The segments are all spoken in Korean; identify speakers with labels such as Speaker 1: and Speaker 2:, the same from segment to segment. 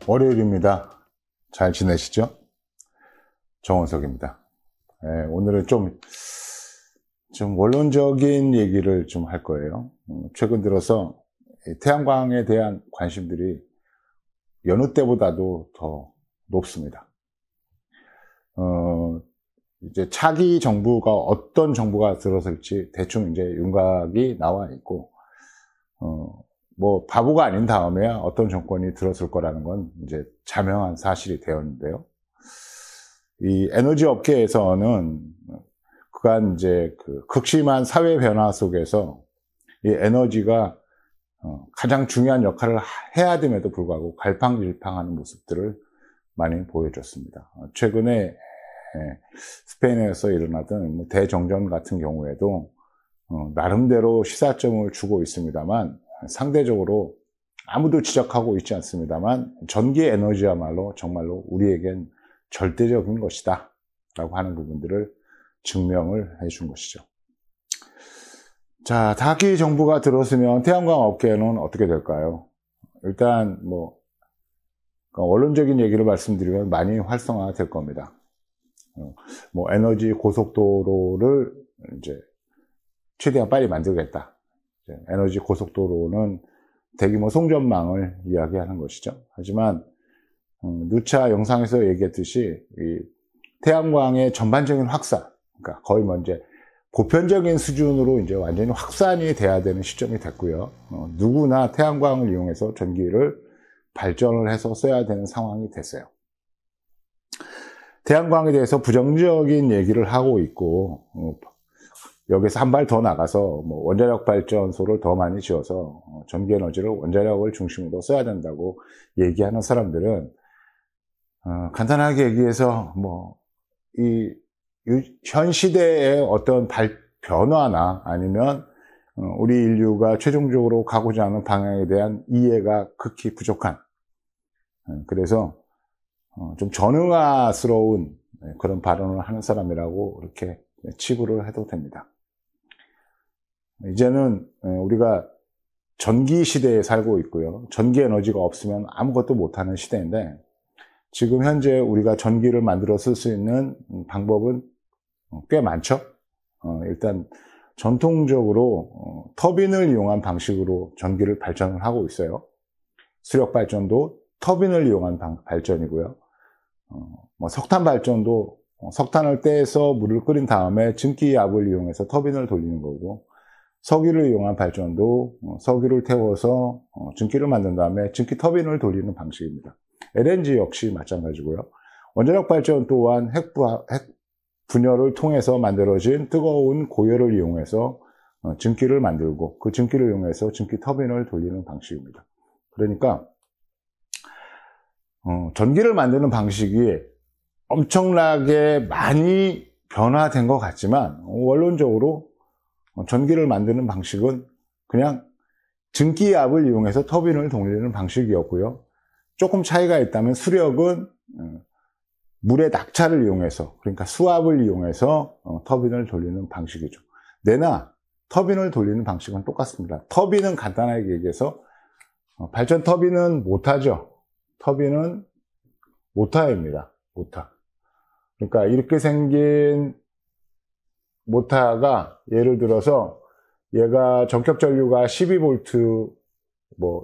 Speaker 1: 월요일입니다. 잘 지내시죠? 정원석입니다. 오늘은 좀 원론적인 얘기를 좀 할 거예요. 최근 들어서 태양광에 대한 관심들이 여느 때보다도 더 높습니다. 이제 차기 정부가 어떤 정부가 들어설지 대충 이제 윤곽이 나와 있고, 뭐 바보가 아닌 다음에야 어떤 정권이 들어설 거라는 건 이제 자명한 사실이 되었는데요. 이 에너지 업계에서는 그간 이제 그 극심한 사회 변화 속에서 이 에너지가 가장 중요한 역할을 해야 됨에도 불구하고 갈팡질팡하는 모습들을 많이 보여줬습니다. 최근에 스페인에서 일어나던 대정전 같은 경우에도 나름대로 시사점을 주고 있습니다만, 상대적으로 아무도 지적하고 있지 않습니다만 전기 에너지야말로 정말로 우리에겐 절대적인 것이다 라고 하는 부분들을 증명을 해준 것이죠. 자, 차기 정부가 들어서면 태양광 업계는 어떻게 될까요? 일단 원론적인 얘기를 말씀드리면 많이 활성화 될 겁니다. 에너지 고속도로를 이제 최대한 빨리 만들겠다. 에너지 고속도로는 대규모 송전망을 이야기하는 것이죠. 하지만 누차 영상에서 얘기했듯이 이 태양광의 전반적인 확산, 그러니까 거의 이제 보편적인 수준으로 이제 완전히 확산이 돼야 되는 시점이 됐고요. 누구나 태양광을 이용해서 전기를 발전을 해서 써야 되는 상황이 됐어요. 태양광에 대해서 부정적인 얘기를 하고 있고, 여기서 한 발 더 나가서 원자력 발전소를 더 많이 지어서 전기 에너지를 원자력을 중심으로 써야 된다고 얘기하는 사람들은 간단하게 얘기해서 이 현 시대의 어떤 변화나 아니면 우리 인류가 최종적으로 가고자 하는 방향에 대한 이해가 극히 부족한, 그래서 좀 전응아스러운 그런 발언을 하는 사람이라고 이렇게 치부를 해도 됩니다. 이제는 우리가 전기 시대에 살고 있고요. 전기 에너지가 없으면 아무것도 못하는 시대인데, 지금 현재 우리가 전기를 만들어 쓸 수 있는 방법은 꽤 많죠. 일단 전통적으로 터빈을 이용한 방식으로 전기를 발전을 하고 있어요. 수력 발전도 터빈을 이용한 발전이고요. 석탄 발전도 석탄을 떼서 물을 끓인 다음에 증기압을 이용해서 터빈을 돌리는 거고, 석유를 이용한 발전도 석유를 태워서 증기를 만든 다음에 증기 터빈을 돌리는 방식입니다. LNG 역시 마찬가지고요. 원자력 발전 또한 핵 분열을 통해서 만들어진 뜨거운 고열을 이용해서 증기를 만들고, 그 증기를 이용해서 증기 터빈을 돌리는 방식입니다. 그러니까 전기를 만드는 방식이 엄청나게 많이 변화된 것 같지만, 원론적으로 전기를 만드는 방식은 그냥 증기압을 이용해서 터빈을 돌리는 방식이었고요. 조금 차이가 있다면 수력은 물의 낙차를 이용해서, 그러니까 수압을 이용해서 터빈을 돌리는 방식이죠. 내나 터빈을 돌리는 방식은 똑같습니다. 터빈은 간단하게 얘기해서 발전 터빈은 모터죠. 터빈은 모터입니다. 모터. 그러니까 이렇게 생긴 모터가 예를 들어서 얘가 전격 전류가 12V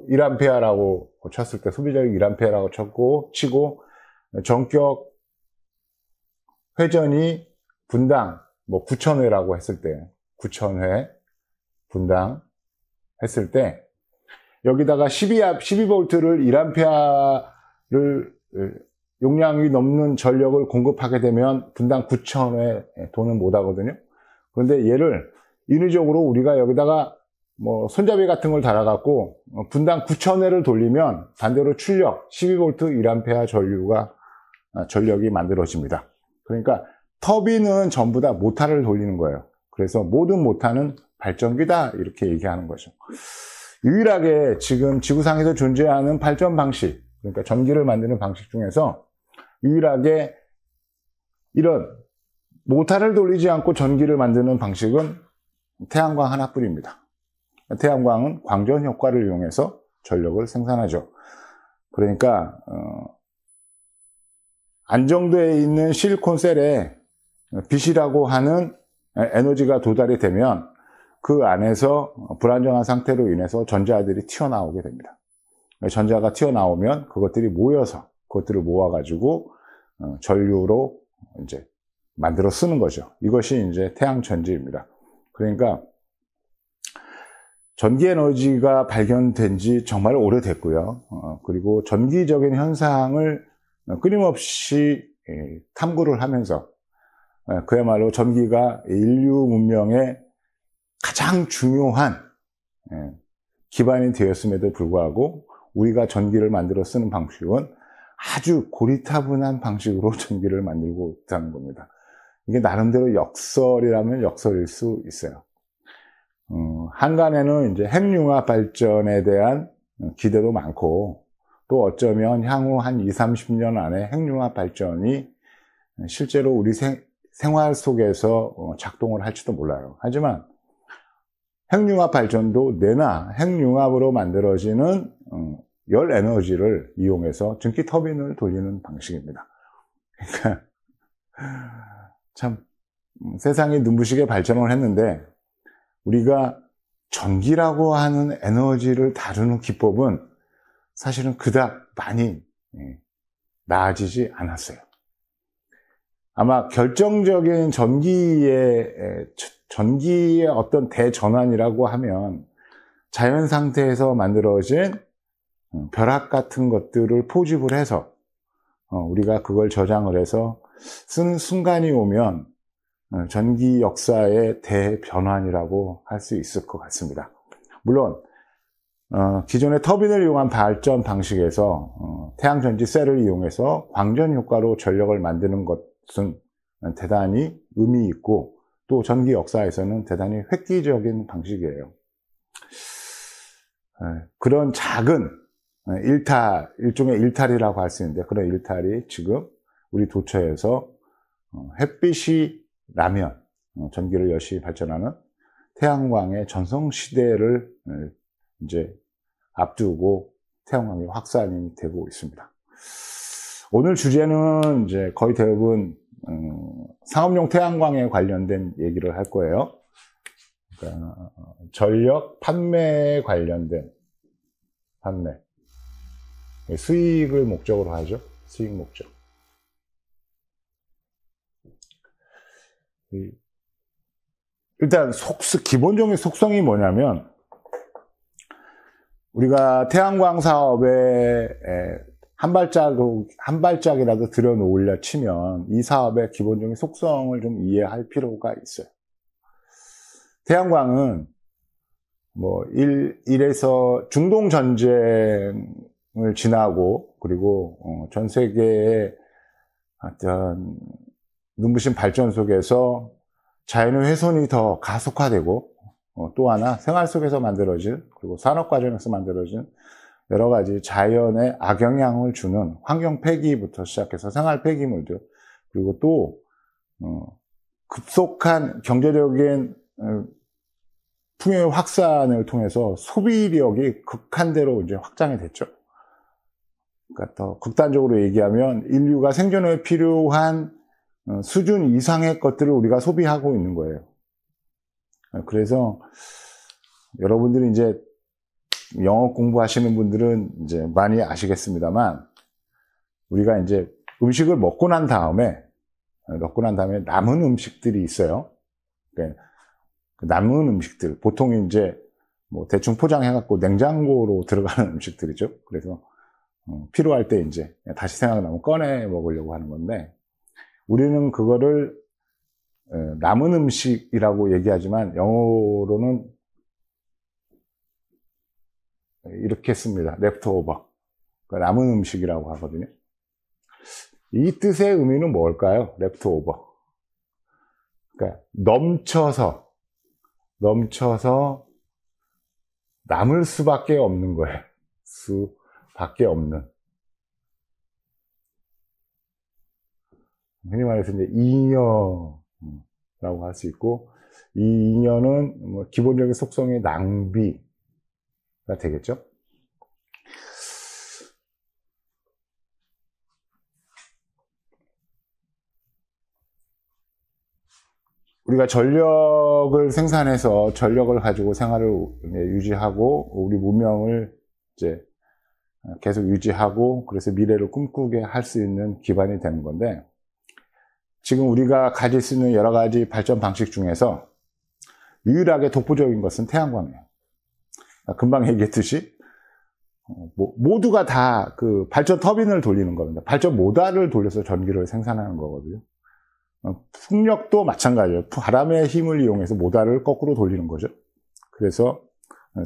Speaker 1: 1A라고 쳤을 때, 소비자력 1A라고 치고 전격 회전이 분당 9,000회라고 했을 때, 9,000회 분당 했을 때, 여기다가 12V를 1A를 용량이 넘는 전력을 공급하게 되면 분당 9,000회 돈은 못 하거든요. 그런데 얘를 인위적으로 우리가 여기다가 손잡이 같은 걸 달아갖고 분당 9,000회를 돌리면 반대로 출력 12V 1A 전력이 만들어집니다. 그러니까 터빈은 전부 다 모터를 돌리는 거예요. 그래서 모든 모터는 발전기다 이렇게 얘기하는 거죠. 유일하게 지금 지구상에서 존재하는 발전 방식, 그러니까 전기를 만드는 방식 중에서 유일하게 이런 모터를 돌리지 않고 전기를 만드는 방식은 태양광 하나뿐입니다. 태양광은 광전 효과를 이용해서 전력을 생산하죠. 그러니까 안정되어 있는 실리콘 셀에 빛이라고 하는 에너지가 도달이 되면 그 안에서 불안정한 상태로 인해서 전자들이 튀어나오게 됩니다. 전자가 튀어나오면 그것들이 모여서 그것들을 모아가지고 전류로 이제 만들어 쓰는 거죠. 이것이 이제 태양 전지입니다. 그러니까 전기 에너지가 발견된 지 정말 오래됐고요. 그리고 전기적인 현상을 끊임없이 탐구를 하면서 그야말로 전기가 인류 문명의 가장 중요한 기반이 되었음에도 불구하고 우리가 전기를 만들어 쓰는 방식은 아주 고리타분한 방식으로 전기를 만들고 있다는 겁니다. 이게 나름대로 역설이라면 역설일 수 있어요. 한간에는 이제 핵융합 발전에 대한 기대도 많고, 또 어쩌면 향후 한 20, 30년 안에 핵융합 발전이 실제로 우리 생활 속에서 작동을 할지도 몰라요. 하지만 핵융합 발전도 내나 핵융합으로 만들어지는 열 에너지를 이용해서 전기 터빈을 돌리는 방식입니다. 그러니까 참 세상이 눈부시게 발전을 했는데 우리가 전기라고 하는 에너지를 다루는 기법은 사실은 그닥 많이 나아지지 않았어요. 아마 결정적인 전기의 어떤 대전환이라고 하면 자연 상태에서 만들어진 벼락 같은 것들을 포집을 해서 우리가 그걸 저장을 해서 쓰는 순간이 오면 전기 역사의 대변환이라고 할 수 있을 것 같습니다. 물론 기존의 터빈을 이용한 발전 방식에서 태양전지 셀을 이용해서 광전 효과로 전력을 만드는 것은 대단히 의미 있고 또 전기 역사에서는 대단히 획기적인 방식이에요. 그런 작은 일종의 일탈이라고 할 수 있는데 그런 일탈이 지금 우리 도처에서 햇빛이 나면 전기를 열심히 발전하는 태양광의 전성시대를 이제 앞두고 태양광이 확산이 되고 있습니다. 오늘 주제는 이제 거의 대부분 상업용 태양광에 관련된 얘기를 할 거예요. 그러니까 전력 판매에 관련된 판매. 수익을 목적으로 하죠. 수익 목적. 일단 기본적인 속성이 뭐냐면 우리가 태양광 사업에 한 발짝이라도 들여놓으려 치면 이 사업의 기본적인 속성을 좀 이해할 필요가 있어요. 태양광은 일에서 중동 전쟁을 지나고 그리고 전 세계의 어떤 눈부신 발전 속에서 자연의 훼손이 더 가속화되고 또 하나 생활 속에서 만들어진 그리고 산업 과정에서 만들어진 여러 가지 자연에 악영향을 주는 환경 폐기부터 시작해서 생활 폐기물들 그리고 또 급속한 경제적인 풍요의 확산을 통해서 소비력이 극한대로 이제 확장이 됐죠. 그러니까 더 극단적으로 얘기하면 인류가 생존에 필요한 수준 이상의 것들을 우리가 소비하고 있는 거예요. 그래서 여러분들이 이제 영어 공부하시는 분들은 이제 많이 아시겠습니다만 우리가 이제 음식을 먹고 난 다음에 남은 음식들이 있어요. 그러니까 남은 음식들 보통 이제 대충 포장해갖고 냉장고로 들어가는 음식들이죠. 그래서 필요할 때 이제 다시 생각나면 꺼내 먹으려고 하는 건데 우리는 그거를 남은 음식이라고 얘기하지만 영어로는 이렇게 씁니다. leftover. 그러니까 남은 음식이라고 하거든요. 이 뜻의 의미는 뭘까요? leftover. 그러니까 넘쳐서 남을 수밖에 없는 거예요. 수밖에 없는. 흔히 말해서 이제 잉여라고 할 수 있고, 이 잉여는 기본적인 속성의 낭비가 되겠죠. 우리가 전력을 생산해서 전력을 가지고 생활을 유지하고 우리 문명을 이제 계속 유지하고 그래서 미래를 꿈꾸게 할 수 있는 기반이 되는 건데 지금 우리가 가질 수 있는 여러 가지 발전 방식 중에서 유일하게 독보적인 것은 태양광이에요. 금방 얘기했듯이 모두가 다 그 발전 터빈을 돌리는 겁니다. 발전 모달을 돌려서 전기를 생산하는 거거든요. 풍력도 마찬가지예요. 바람의 힘을 이용해서 모달을 거꾸로 돌리는 거죠. 그래서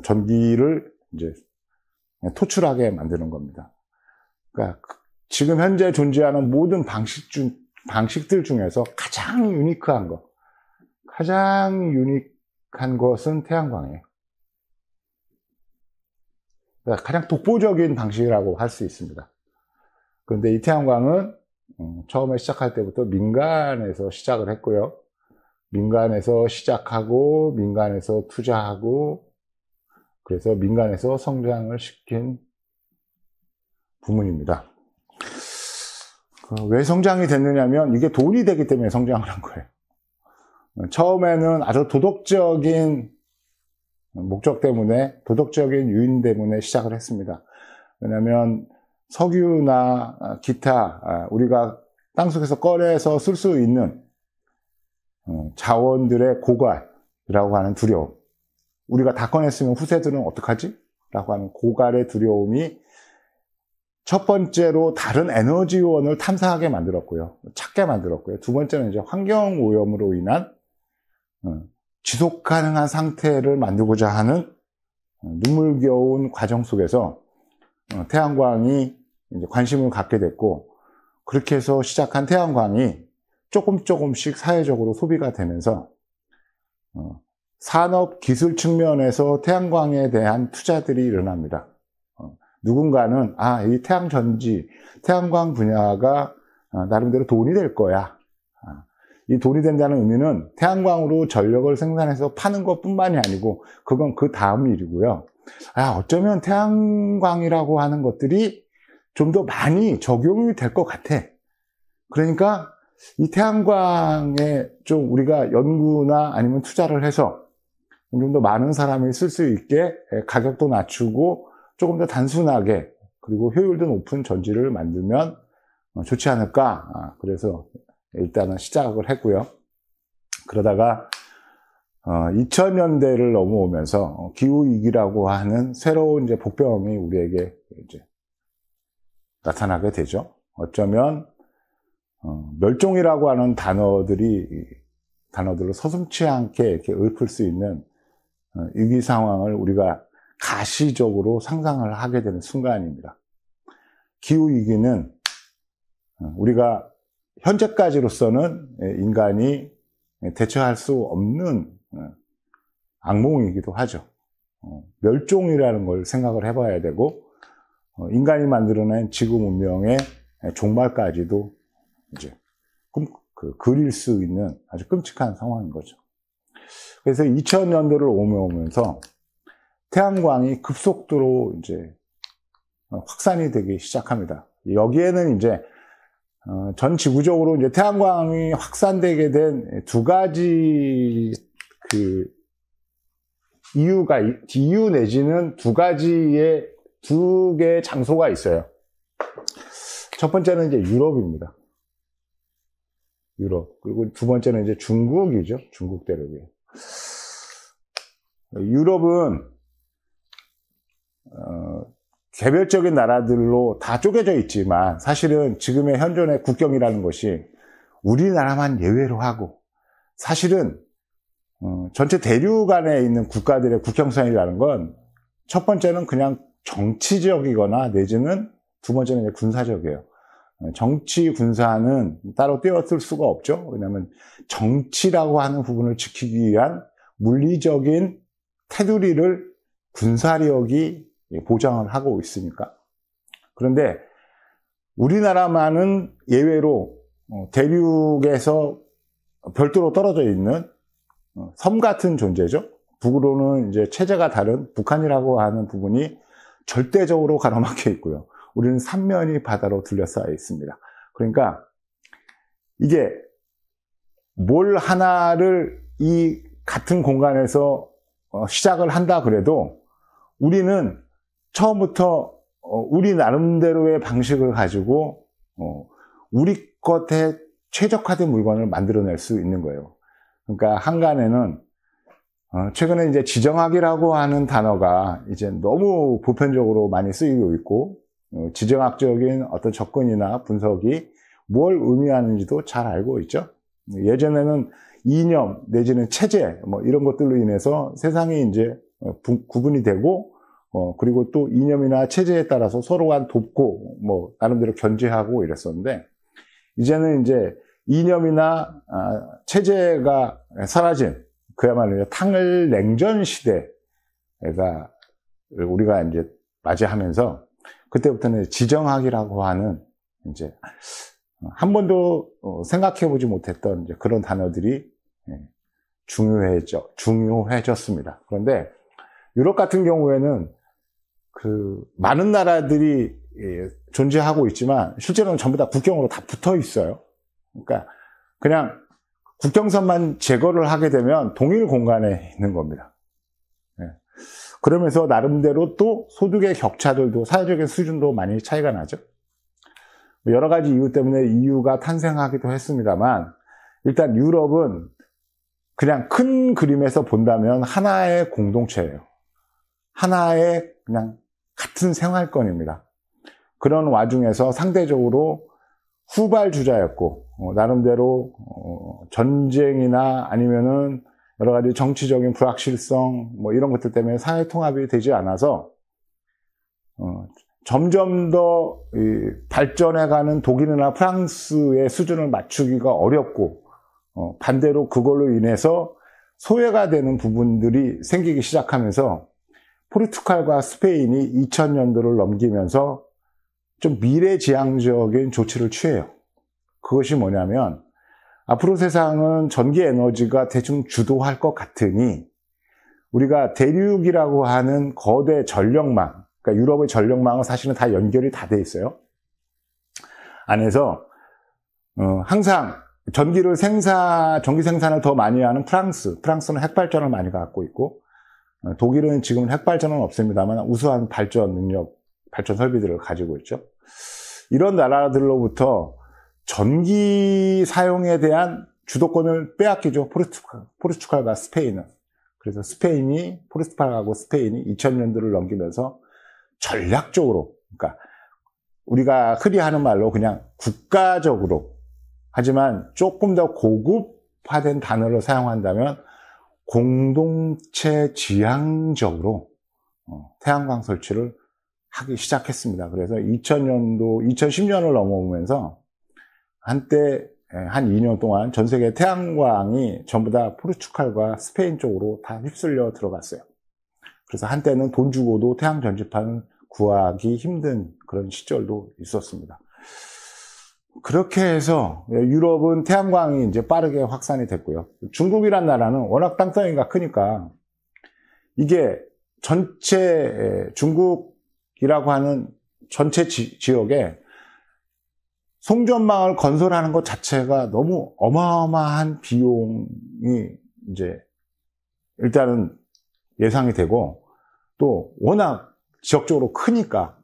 Speaker 1: 전기를 이제 토출하게 만드는 겁니다. 그러니까 지금 현재 존재하는 모든 방식들 중에서 가장 유니크한 것은 태양광이에요. 그러니까 가장 독보적인 방식이라고 할 수 있습니다. 그런데 이 태양광은 처음에 시작할 때부터 민간에서 시작을 했고요. 민간에서 시작하고 민간에서 투자하고 그래서 민간에서 성장을 시킨 부문입니다. 왜 성장이 됐느냐면 이게 돈이 되기 때문에 성장을 한 거예요. 처음에는 아주 도덕적인 목적 때문에 도덕적인 유인 때문에 시작을 했습니다. 왜냐하면 석유나 기타 우리가 땅속에서 꺼내서 쓸 수 있는 자원들의 고갈이라고 하는 두려움, 우리가 다 꺼냈으면 후세들은 어떡하지? 라고 하는 고갈의 두려움이 첫 번째로 다른 에너지원을 탐사하게 만들었고요. 찾게 만들었고요. 두 번째는 이제 환경오염으로 인한 지속 가능한 상태를 만들고자 하는 눈물겨운 과정 속에서 태양광이 이제 관심을 갖게 됐고, 그렇게 해서 시작한 태양광이 조금씩 사회적으로 소비가 되면서 산업 기술 측면에서 태양광에 대한 투자들이 일어납니다. 누군가는 이 태양전지, 태양광 분야가 나름대로 돈이 될 거야. 이 돈이 된다는 의미는 태양광으로 전력을 생산해서 파는 것뿐만이 아니고 그건 그 다음 일이고요. 어쩌면 태양광이라고 하는 것들이 좀 더 많이 적용이 될 것 같아. 그러니까 이 태양광에 좀 우리가 연구나 아니면 투자를 해서 좀 더 많은 사람이 쓸 수 있게 가격도 낮추고 조금 더 단순하게 그리고 효율도 높은 전지를 만들면 좋지 않을까. 그래서 일단은 시작을 했고요. 그러다가 2000년대를 넘어오면서 기후위기라고 하는 새로운 이제 복병이 우리에게 이제 나타나게 되죠. 어쩌면 멸종이라고 하는 단어들로 서슴지 않게 이렇게 읊을 수 있는 위기 상황을 우리가 가시적으로 상상을 하게 되는 순간입니다. 기후위기는 우리가 현재까지로서는 인간이 대처할 수 없는 악몽이기도 하죠. 멸종이라는 걸 생각을 해봐야 되고, 인간이 만들어낸 지구 문명의 종말까지도 이제 그릴 수 있는 아주 끔찍한 상황인 거죠. 그래서 2000년대를 오면서 태양광이 급속도로 이제 확산이 되기 시작합니다. 여기에는 이제 전 지구적으로 이제 태양광이 확산되게 된 두 가지 이유 내지는 두 개의 장소가 있어요. 첫 번째는 이제 유럽입니다. 유럽. 그리고 두 번째는 이제 중국이죠. 중국 대륙이에요. 유럽은 개별적인 나라들로 다 쪼개져 있지만 사실은 지금의 현존의 국경이라는 것이 우리나라만 예외로 하고, 사실은 전체 대륙 안에 있는 국가들의 국경선이라는 건 첫 번째는 그냥 정치적이거나 내지는 두 번째는 이제 군사적이에요. 정치, 군사는 따로 떼어쓸 수가 없죠. 왜냐하면 정치라고 하는 부분을 지키기 위한 물리적인 테두리를 군사력이 보장을 하고 있으니까. 그런데 우리나라만은 예외로 대륙에서 별도로 떨어져 있는 섬 같은 존재죠. 북으로는 이제 체제가 다른 북한이라고 하는 부분이 절대적으로 가로막혀 있고요. 우리는 삼면이 바다로 둘러싸여 있습니다. 그러니까 이게 뭘 하나를 이 같은 공간에서 시작을 한다 그래도 우리는 처음부터 우리 나름대로의 방식을 가지고 우리 것에 최적화된 물건을 만들어낼 수 있는 거예요. 그러니까 한간에는 최근에 이제 지정학이라고 하는 단어가 이제 너무 보편적으로 많이 쓰이고 있고 지정학적인 어떤 접근이나 분석이 뭘 의미하는지도 잘 알고 있죠. 예전에는 이념 내지는 체제 뭐 이런 것들로 인해서 세상이 이제 구분이 되고 그리고 또 이념이나 체제에 따라서 서로가 돕고 뭐 나름대로 견제하고 이랬었는데 이제는 이제 이념이나 체제가 사라진 그야말로 탕을냉전 시대가 우리가 이제 맞이하면서 그때부터는 지정학이라고 하는 이제 한 번도 생각해보지 못했던 이제 그런 단어들이 중요해졌습니다. 그런데 유럽 같은 경우에는 그 많은 나라들이 존재하고 있지만 실제로는 전부 다 국경으로 다 붙어 있어요. 그러니까 그냥 국경선만 제거를 하게 되면 동일 공간에 있는 겁니다. 그러면서 나름대로 또 소득의 격차들도 사회적인 수준도 많이 차이가 나죠. 여러 가지 이유 때문에 EU가 탄생하기도 했습니다만 일단 유럽은 그냥 큰 그림에서 본다면 하나의 공동체예요. 하나의 그냥 같은 생활권입니다. 그런 와중에서 상대적으로 후발주자였고 나름대로 전쟁이나 아니면은 여러 가지 정치적인 불확실성 뭐 이런 것들 때문에 사회 통합이 되지 않아서 점점 더 발전해가는 독일이나 프랑스의 수준을 맞추기가 어렵고 반대로 그걸로 인해서 소외가 되는 부분들이 생기기 시작하면서 포르투갈과 스페인이 2000년도를 넘기면서 좀 미래지향적인 조치를 취해요. 그것이 뭐냐면 앞으로 세상은 전기 에너지가 대충 주도할 것 같으니 우리가 대륙이라고 하는 거대 전력망, 그러니까 유럽의 전력망은 사실은 다 연결이 다 돼 있어요. 안에서 항상 전기 생산을 더 많이 하는 프랑스는 핵발전을 많이 갖고 있고 독일은 지금은 핵발전은 없습니다만 우수한 발전 능력, 발전 설비들을 가지고 있죠. 이런 나라들로부터 전기 사용에 대한 주도권을 빼앗기죠. 포르투갈과 스페인은. 그래서 포르투갈하고 스페인이 2000년도를 넘기면서 전략적으로, 그러니까 우리가 흔히 하는 말로 그냥 국가적으로, 하지만 조금 더 고급화된 단어를 사용한다면 공동체 지향적으로 태양광 설치를 하기 시작했습니다. 그래서 2010년을 넘어오면서 한때 한 2년 동안 전 세계 태양광이 전부 다 포르투갈과 스페인 쪽으로 다 휩쓸려 들어갔어요. 그래서 한때는 돈 주고도 태양 전지판을 구하기 힘든 그런 시절도 있었습니다. 그렇게 해서 유럽은 태양광이 이제 빠르게 확산이 됐고요. 중국이란 나라는 워낙 땅덩이가 크니까 이게 전체 중국이라고 하는 전체 지역에 송전망을 건설하는 것 자체가 너무 어마어마한 비용이 이제 일단은 예상이 되고 또 워낙 지역적으로 크니까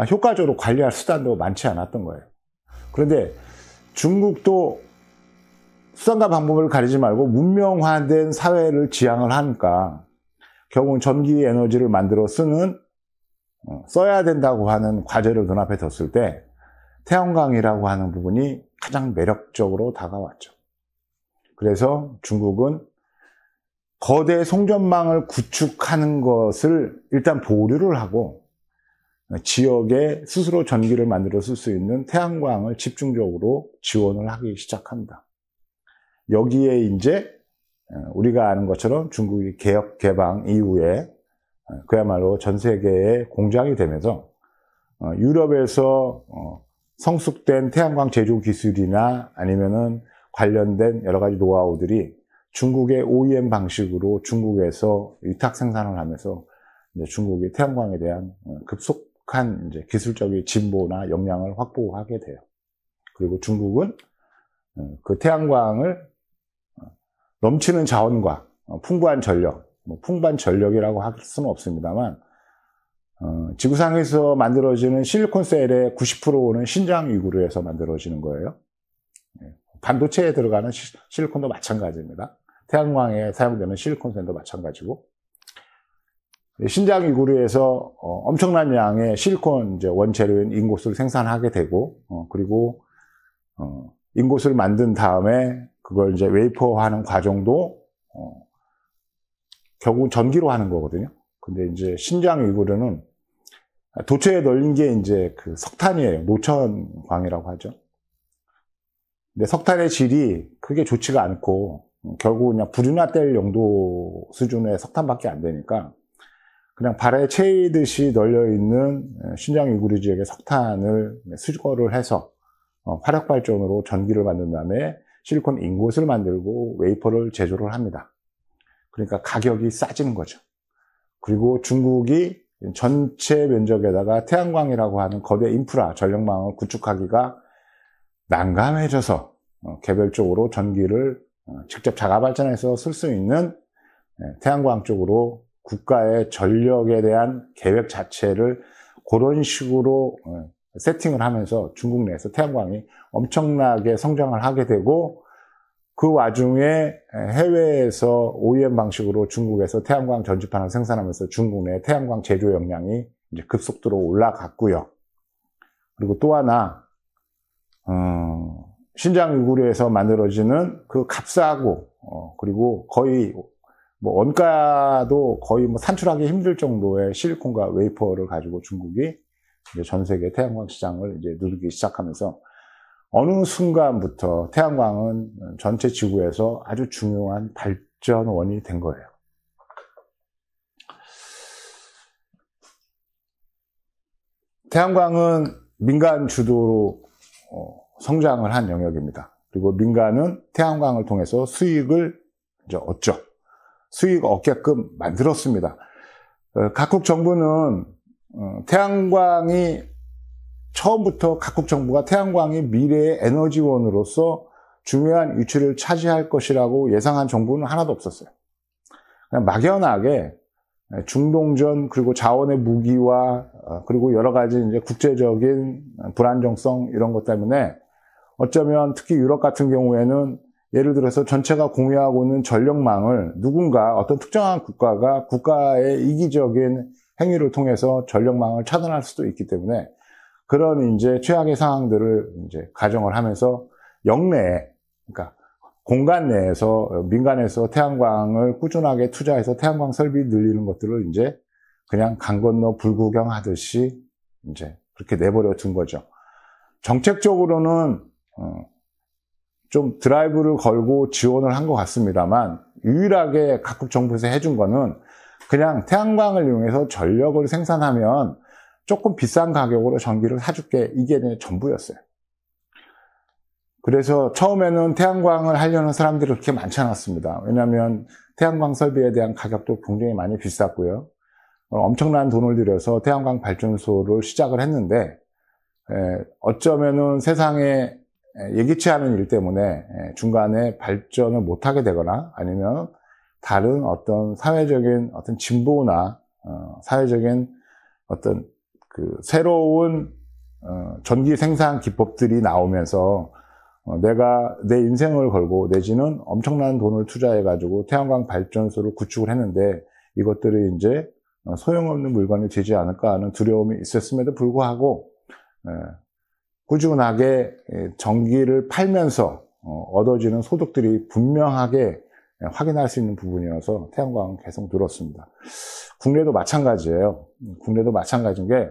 Speaker 1: 효과적으로 관리할 수단도 많지 않았던 거예요. 그런데 중국도 수단과 방법을 가리지 말고 문명화된 사회를 지향을 하니까 결국은 전기 에너지를 만들어 써야 된다고 하는 과제를 눈앞에 뒀을 때 태양광이라고 하는 부분이 가장 매력적으로 다가왔죠. 그래서 중국은 거대 송전망을 구축하는 것을 일단 보류를 하고 지역에 스스로 전기를 만들어 쓸 수 있는 태양광을 집중적으로 지원을 하기 시작합니다. 여기에 이제 우리가 아는 것처럼 중국이 개혁 개방 이후에 그야말로 전 세계의 공장이 되면서 유럽에서 성숙된 태양광 제조 기술이나 아니면은 관련된 여러 가지 노하우들이 중국의 OEM 방식으로 중국에서 위탁 생산을 하면서 이제 중국이 태양광에 대한 급속한 이제 기술적인 진보나 역량을 확보하게 돼요. 그리고 중국은 그 태양광을 넘치는 자원과 풍부한 전력, 풍부한 전력이라고 할 수는 없습니다만, 지구상에서 만들어지는 실리콘셀의 90%는 신장 위구르에서 만들어지는 거예요. 반도체에 들어가는 실리콘도 마찬가지입니다. 태양광에 사용되는 실리콘셀도 마찬가지고, 신장 위구르에서 엄청난 양의 실리콘 이제 원재료인 인곳을 생산하게 되고, 그리고 인곳을 만든 다음에 그걸 이제 웨이퍼하는 과정도 결국 전기로 하는 거거든요. 근데 이제 신장 위구르는 도처에 널린 게 이제 그 석탄이에요. 노천광이라고 하죠. 근데 석탄의 질이 크게 좋지가 않고 결국 그냥 불이나 뗄 용도 수준의 석탄밖에 안 되니까 그냥 발에 채이듯이 널려있는 신장 위구르 지역의 석탄을 수거를 해서 화력발전으로 전기를 만든 다음에 실리콘 인곳을 만들고 웨이퍼를 제조를 합니다. 그러니까 가격이 싸지는 거죠. 그리고 중국이 전체 면적에다가 태양광이라고 하는 거대 인프라, 전력망을 구축하기가 난감해져서 개별적으로 전기를 직접 자가 발전해서 쓸 수 있는 태양광 쪽으로 국가의 전력에 대한 계획 자체를 그런 식으로 세팅을 하면서 중국 내에서 태양광이 엄청나게 성장을 하게 되고, 그 와중에 해외에서 OEM 방식으로 중국에서 태양광 전지판을 생산하면서 중국 내 태양광 제조 역량이 이제 급속도로 올라갔고요. 그리고 또 하나, 신장 위구르에서 만들어지는 그 값싸고, 그리고 거의 뭐 원가도 거의 뭐 산출하기 힘들 정도의 실리콘과 웨이퍼를 가지고 중국이 이제 전 세계 태양광 시장을 이제 누르기 시작하면서 어느 순간부터 태양광은 전체 지구에서 아주 중요한 발전원이 된 거예요. 태양광은 민간 주도로 성장을 한 영역입니다. 그리고 민간은 태양광을 통해서 수익을 이제 얻죠. 수익 얻게끔 만들었습니다. 각국 정부는 태양광이 처음부터 각국 정부가 태양광이 미래의 에너지원으로서 중요한 위치를 차지할 것이라고 예상한 정부는 하나도 없었어요. 그냥 막연하게 중동전 그리고 자원의 무기와 그리고 여러 가지 이제 국제적인 불안정성 이런 것 때문에 어쩌면 특히 유럽 같은 경우에는 예를 들어서 전체가 공유하고 있는 전력망을 누군가 어떤 특정한 국가가 국가의 이기적인 행위를 통해서 전력망을 차단할 수도 있기 때문에 그런 이제 최악의 상황들을 이제 가정을 하면서 영내에, 그러니까 공간 내에서 민간에서 태양광을 꾸준하게 투자해서 태양광 설비 늘리는 것들을 이제 그냥 강 건너 불구경 하듯이 이제 그렇게 내버려 둔 거죠. 정책적으로는 좀 드라이브를 걸고 지원을 한 것 같습니다만 유일하게 각국 정부에서 해준 거는 그냥 태양광을 이용해서 전력을 생산하면 조금 비싼 가격으로 전기를 사줄게, 이게 전부였어요. 그래서 처음에는 태양광을 하려는 사람들이 그렇게 많지 않았습니다. 왜냐하면 태양광 설비에 대한 가격도 굉장히 많이 비쌌고요. 엄청난 돈을 들여서 태양광 발전소를 시작을 했는데 어쩌면은 세상에 예기치 않은 일 때문에 중간에 발전을 못하게 되거나 아니면 다른 어떤 사회적인 어떤 진보나 사회적인 어떤 그 새로운 전기 생산 기법들이 나오면서 내가 내 인생을 걸고 내지는 엄청난 돈을 투자해 가지고 태양광 발전소를 구축을 했는데 이것들이 이제 소용없는 물건이 되지 않을까 하는 두려움이 있었음에도 불구하고 꾸준하게 전기를 팔면서 얻어지는 소득들이 분명하게 확인할 수 있는 부분이어서 태양광은 계속 늘었습니다. 국내도 마찬가지예요. 국내도 마찬가지인 게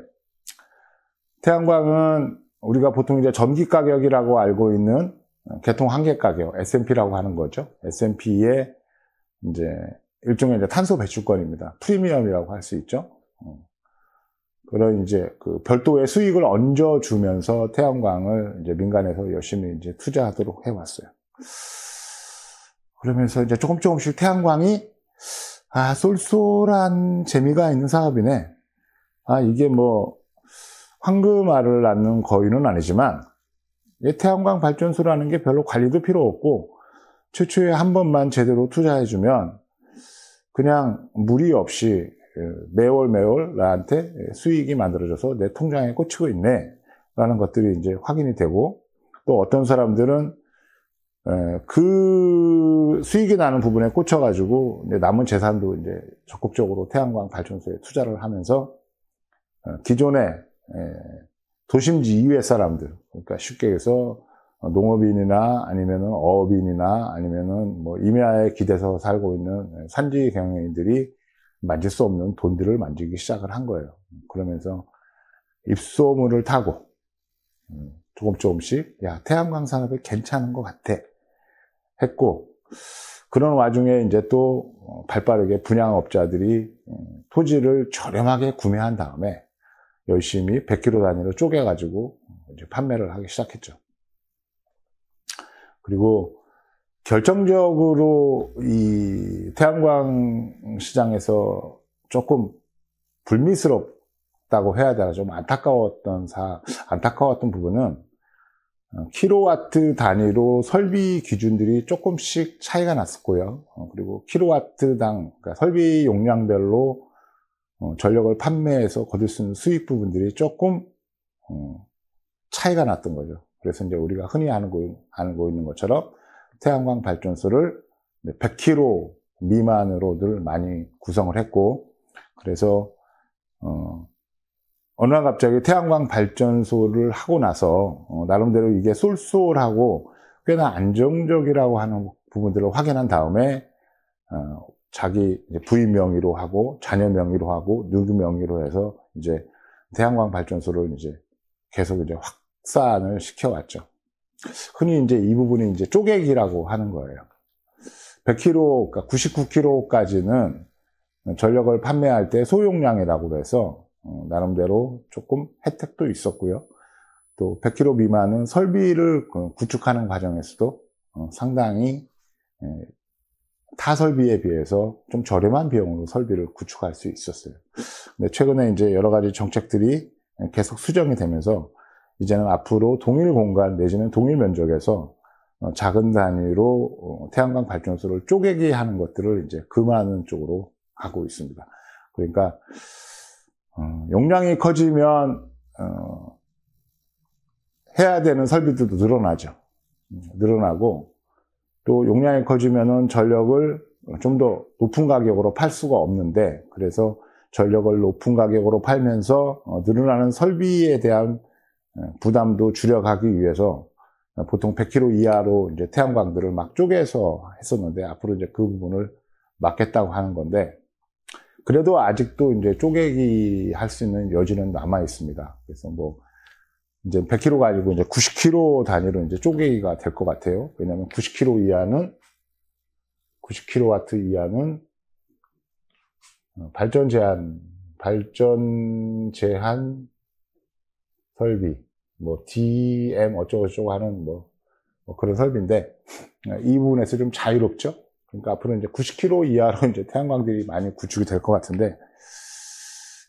Speaker 1: 태양광은 우리가 보통 이제 전기 가격이라고 알고 있는 개통 한계 가격, S&P라고 하는 거죠. S&P의 이제 일종의 이제 탄소 배출권입니다. 프리미엄이라고 할 수 있죠. 그런 이제 그 별도의 수익을 얹어주면서 태양광을 이제 민간에서 열심히 이제 투자하도록 해왔어요. 그러면서 이제 조금씩 태양광이 쏠쏠한 재미가 있는 사업이네. 이게 뭐 황금알을 낳는 거위는 아니지만 태양광 발전소라는 게 별로 관리도 필요 없고 최초에 한 번만 제대로 투자해주면 그냥 무리 없이 매월 나한테 수익이 만들어져서 내 통장에 꽂히고 있네 라는 것들이 이제 확인이 되고, 또 어떤 사람들은 그 수익이 나는 부분에 꽂혀가지고 남은 재산도 이제 적극적으로 태양광 발전소에 투자를 하면서 기존의 도심지 이외 사람들, 그러니까 쉽게 해서 농업인이나 아니면은 어업인이나 아니면은 뭐 임야에 기대서 살고 있는 산지 경영인들이 만질 수 없는 돈들을 만지기 시작을 한 거예요. 그러면서 입소문을 타고 조금씩 야, 태양광 산업이 괜찮은 것 같아 했고, 그런 와중에 이제 또 발빠르게 분양업자들이 토지를 저렴하게 구매한 다음에 열심히 100km 단위로 쪼개가지고 이제 판매를 하기 시작했죠. 그리고 결정적으로 이 태양광 시장에서 조금 불미스럽다고 해야 되나, 좀 안타까웠던 부분은 킬로와트 단위로 설비 기준들이 조금씩 차이가 났었고요. 그리고 킬로와트당, 그러니까 설비 용량별로 전력을 판매해서 거둘 수 있는 수익 부분들이 조금 차이가 났던 거죠. 그래서 이제 우리가 흔히 알고 있는 것처럼 태양광 발전소를 100kW 미만으로들 많이 구성을 했고, 그래서 어느 날 갑자기 태양광 발전소를 하고 나서 나름대로 이게 쏠쏠하고 꽤나 안정적이라고 하는 부분들을 확인한 다음에 자기 부인 명의로 하고 자녀 명의로 하고 누구 명의로 해서 이제 태양광 발전소를 이제 계속 이제 확산을 시켜왔죠. 흔히 이제 이 부분이 이제 쪼개기라고 하는 거예요. 100kW, 그러니까 99kW까지는 전력을 판매할 때 소용량이라고 해서 나름대로 조금 혜택도 있었고요. 또 100kW 미만은 설비를 구축하는 과정에서도 상당히 타 설비에 비해서 좀 저렴한 비용으로 설비를 구축할 수 있었어요. 근데 최근에 이제 여러 가지 정책들이 계속 수정이 되면서 이제는 앞으로 동일 공간 내지는 동일 면적에서 작은 단위로 태양광 발전소를 쪼개기 하는 것들을 이제 금하는 쪽으로 가고 있습니다. 그러니까 용량이 커지면 해야 되는 설비들도 늘어나고 또 용량이 커지면은 전력을 좀 더 높은 가격으로 팔 수가 없는데, 그래서 전력을 높은 가격으로 팔면서 늘어나는 설비에 대한 부담도 줄여가기 위해서 보통 100kW 이하로 이제 태양광들을 막 쪼개서 했었는데, 앞으로 이제 그 부분을 막겠다고 하는 건데, 그래도 아직도 이제 쪼개기 할 수 있는 여지는 남아 있습니다. 그래서 뭐 이제 100kW 가지고 이제 90kW 단위로 이제 쪼개기가 될 것 같아요. 왜냐하면 90kW 이하는 발전 제한 설비, 뭐 DM 어쩌고저쩌고 하는 뭐 그런 설비인데, 이 부분에서 좀 자유롭죠. 그러니까 앞으로 이제 90kW 이하로 이제 태양광들이 많이 구축이 될 것 같은데,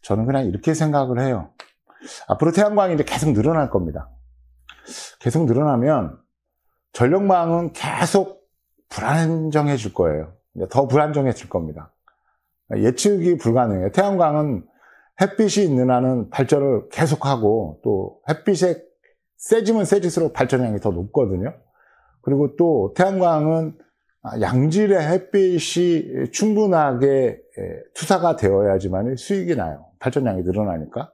Speaker 1: 저는 그냥 이렇게 생각을 해요. 앞으로 태양광이 이제 계속 늘어날 겁니다. 계속 늘어나면 전력망은 계속 불안정해질 거예요. 더 불안정해질 겁니다. 예측이 불가능해요. 태양광은 햇빛이 있는 한은 발전을 계속하고, 또 햇빛에 세지면 세질수록 발전량이 더 높거든요. 그리고 또 태양광은 양질의 햇빛이 충분하게 투사가 되어야지만 수익이 나요. 발전량이 늘어나니까.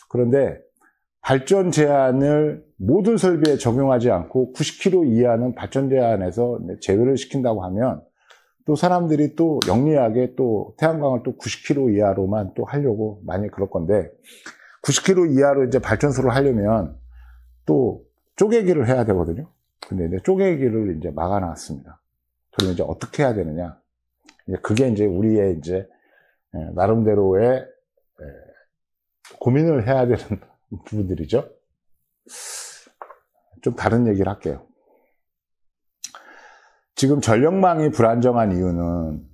Speaker 1: 그런데 발전 제한을 모든 설비에 적용하지 않고 90kW 이하는 발전 제한에서 제외를 시킨다고 하면, 또 사람들이 또 영리하게 또 태양광을 또 90kW 이하로만 또 하려고 많이 그럴 건데, 90kW 이하로 이제 발전소를 하려면 또 쪼개기를 해야 되거든요. 근데 이제 쪼개기를 이제 막아놨습니다. 그럼 이제 어떻게 해야 되느냐? 그게 이제 우리의 이제 나름대로의 고민을 해야 되는 부분들이죠. 좀 다른 얘기를 할게요. 지금 전력망이 불안정한 이유는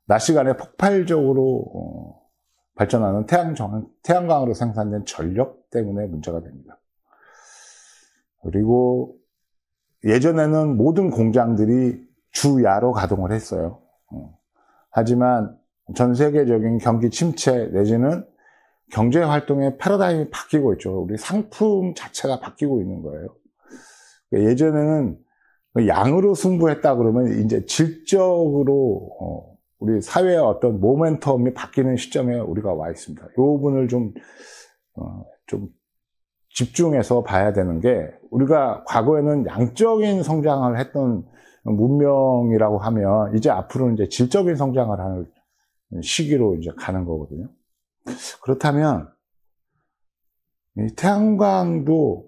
Speaker 1: 낮 시간에 폭발적으로 발전하는 태양광으로 생산된 전력 때문에 문제가 됩니다. 그리고 예전에는 모든 공장들이 주야로 가동을 했어요. 하지만 전 세계적인 경기 침체 내지는 경제 활동의 패러다임이 바뀌고 있죠. 우리 상품 자체가 바뀌고 있는 거예요. 예전에는 양으로 승부했다 그러면 이제 질적으로 우리 사회의 어떤 모멘텀이 바뀌는 시점에 우리가 와 있습니다. 이 부분을 좀 집중해서 봐야 되는 게, 우리가 과거에는 양적인 성장을 했던 문명이라고 하면 이제 앞으로는 이제 질적인 성장을 하는 시기로 이제 가는 거거든요. 그렇다면 이 태양광도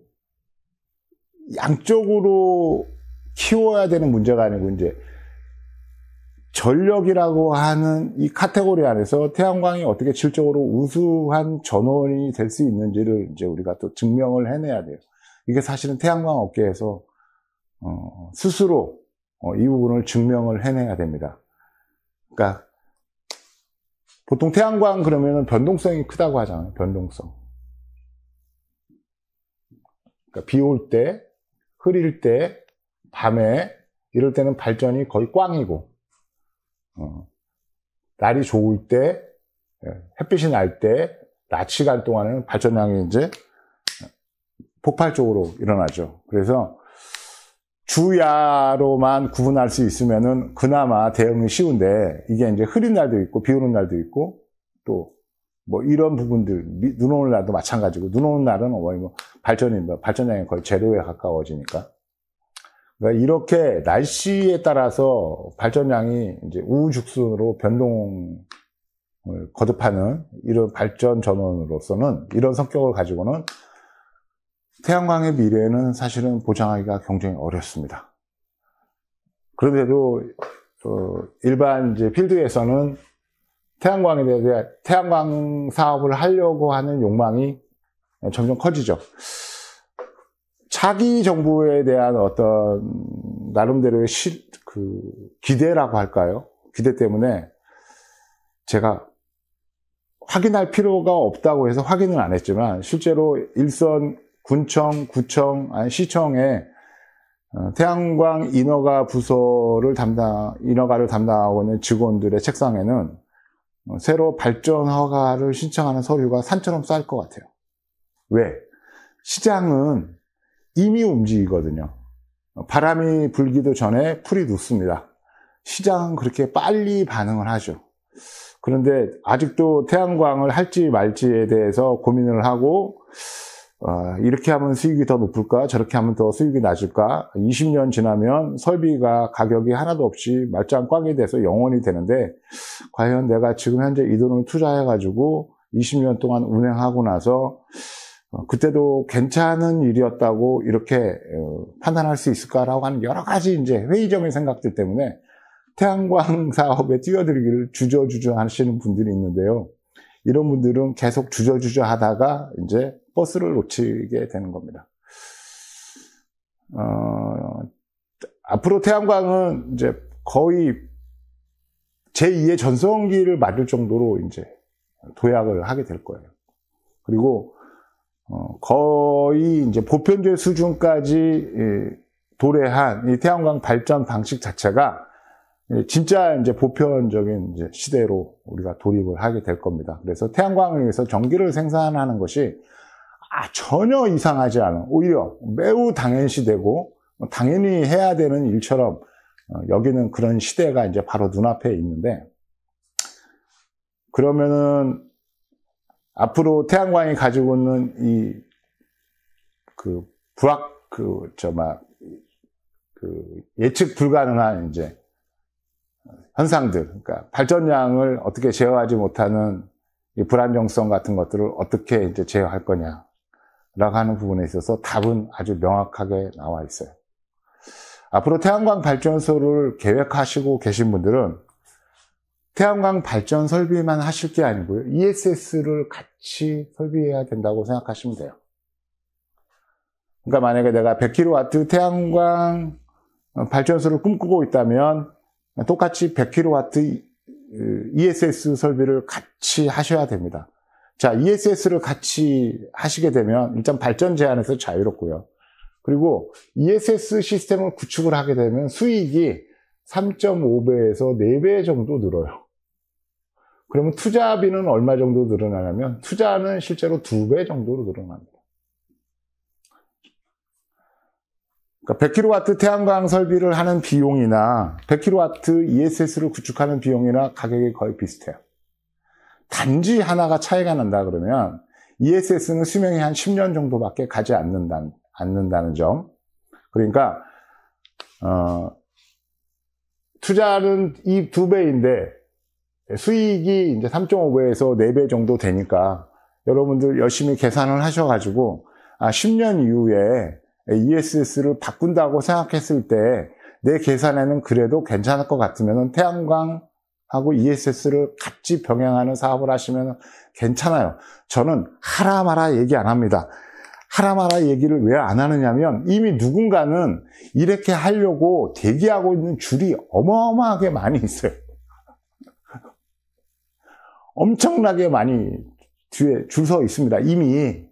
Speaker 1: 양쪽으로 키워야 되는 문제가 아니고 이제 전력이라고 하는 이 카테고리 안에서 태양광이 어떻게 질적으로 우수한 전원이 될 수 있는지를 이제 우리가 또 증명을 해내야 돼요. 이게 사실은 태양광 업계에서 스스로 이 부분을 증명을 해내야 됩니다. 그러니까 보통 태양광 그러면은 변동성이 크다고 하잖아요. 변동성. 그러니까 비 올 때, 흐릴 때, 밤에 이럴 때는 발전이 거의 꽝이고, 날이 좋을 때, 햇빛이 날 때, 낮 시간 동안에는 발전량이 이제 폭발적으로 일어나죠. 그래서 주야로만 구분할 수 있으면은 그나마 대응이 쉬운데, 이게 이제 흐린 날도 있고 비 오는 날도 있고 또 뭐 이런 부분들, 눈 오는 날도 마찬가지고, 눈 오는 날은 뭐 발전량이 거의 제로에 가까워지니까. 그러니까 이렇게 날씨에 따라서 발전량이 이제 우후죽순으로 변동을 거듭하는 이런 발전 전원으로서는, 이런 성격을 가지고는 태양광의 미래는 사실은 보장하기가 굉장히 어렵습니다. 그런데도 일반 이제 필드에서는 태양광에 대해 태양광 사업을 하려고 하는 욕망이 점점 커지죠. 차기 정부에 대한 어떤 나름대로의 기대라고 할까요? 기대 때문에 제가 확인할 필요가 없다고 해서 확인은 안 했지만, 실제로 일선 군청, 구청, 아니 시청에 태양광 인허가를 담당하고 있는 직원들의 책상에는 새로 발전 허가를 신청하는 서류가 산처럼 쌓일 것 같아요. 왜? 시장은 이미 움직이거든요. 바람이 불기도 전에 풀이 눕습니다. 시장은 그렇게 빨리 반응을 하죠. 그런데 아직도 태양광을 할지 말지에 대해서 고민을 하고, 이렇게 하면 수익이 더 높을까? 저렇게 하면 더 수익이 낮을까? 20년 지나면 설비가 가격이 하나도 없이 말짱 꽝이 돼서 영원히 되는데, 과연 내가 지금 현재 이 돈을 투자해가지고 20년 동안 운행하고 나서 그때도 괜찮은 일이었다고 이렇게 판단할 수 있을까라고 하는 여러 가지 이제 회의적인 생각들 때문에 태양광 사업에 뛰어들기를 주저주저 하시는 분들이 있는데요. 이런 분들은 계속 주저주저 하다가 이제 버스를 놓치게 되는 겁니다. 앞으로 태양광은 이제 거의 제2의 전성기를 맞을 정도로 이제 도약을 하게 될 거예요. 그리고 거의 이제 보편적 수준까지 도래한 이 태양광 발전 방식 자체가 진짜 이제 보편적인 이제 시대로 우리가 돌입을 하게 될 겁니다. 그래서 태양광을 위해서 전기를 생산하는 것이 전혀 이상하지 않은, 오히려 매우 당연시되고 당연히 해야 되는 일처럼 여기는 그런 시대가 이제 바로 눈앞에 있는데, 그러면은 앞으로 태양광이 가지고 있는 예측 불가능한 이제 현상들, 그러니까 발전량을 어떻게 제어하지 못하는 이 불안정성 같은 것들을 어떻게 이제 제어할 거냐라고 하는 부분에 있어서 답은 아주 명확하게 나와 있어요. 앞으로 태양광 발전소를 계획하시고 계신 분들은 태양광 발전 설비만 하실 게 아니고요, ESS를 같이 설비해야 된다고 생각하시면 돼요. 그러니까 만약에 내가 100kW 태양광 발전소를 꿈꾸고 있다면 똑같이 100kW ESS 설비를 같이 하셔야 됩니다. 자, ESS를 같이 하시게 되면 일단 발전 제한에서 자유롭고요. 그리고 ESS 시스템을 구축을 하게 되면 수익이 3.5배에서 4배 정도 늘어요. 그러면 투자비는 얼마 정도 늘어나냐면 투자는 실제로 2배 정도로 늘어납니다. 그러니까 100kW 태양광 설비를 하는 비용이나 100kW ESS를 구축하는 비용이나 가격이 거의 비슷해요. 단지 하나가 차이가 난다 그러면 ESS는 수명이 한 10년 정도밖에 가지 않는다는 점. 그러니까 투자는 이 2배인데 수익이 이제 3.5배에서 4배 정도 되니까 여러분들 열심히 계산을 하셔가지고 10년 이후에 ESS를 바꾼다고 생각했을 때 내 계산에는 그래도 괜찮을 것 같으면 태양광하고 ESS를 같이 병행하는 사업을 하시면 괜찮아요. 저는 하라 마라 얘기 안 합니다. 하라 마라 얘기를 왜 안 하느냐면 이미 누군가는 이렇게 하려고 대기하고 있는 줄이 어마어마하게 많이 있어요. 엄청나게 많이 뒤에 줄 서 있습니다. 이미.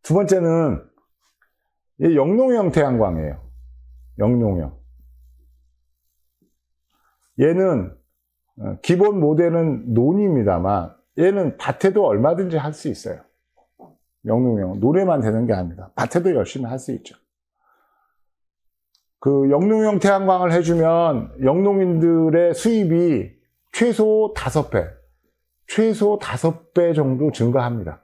Speaker 1: 두 번째는 영농형 태양광이에요. 영농형. 얘는 기본 모델은 논입니다만 얘는 밭에도 얼마든지 할 수 있어요. 영농형. 논에만 되는 게 아닙니다. 밭에도 열심히 할 수 있죠. 그 영농형 태양광을 해주면 영농인들의 수입이 최소 5배 정도 증가합니다.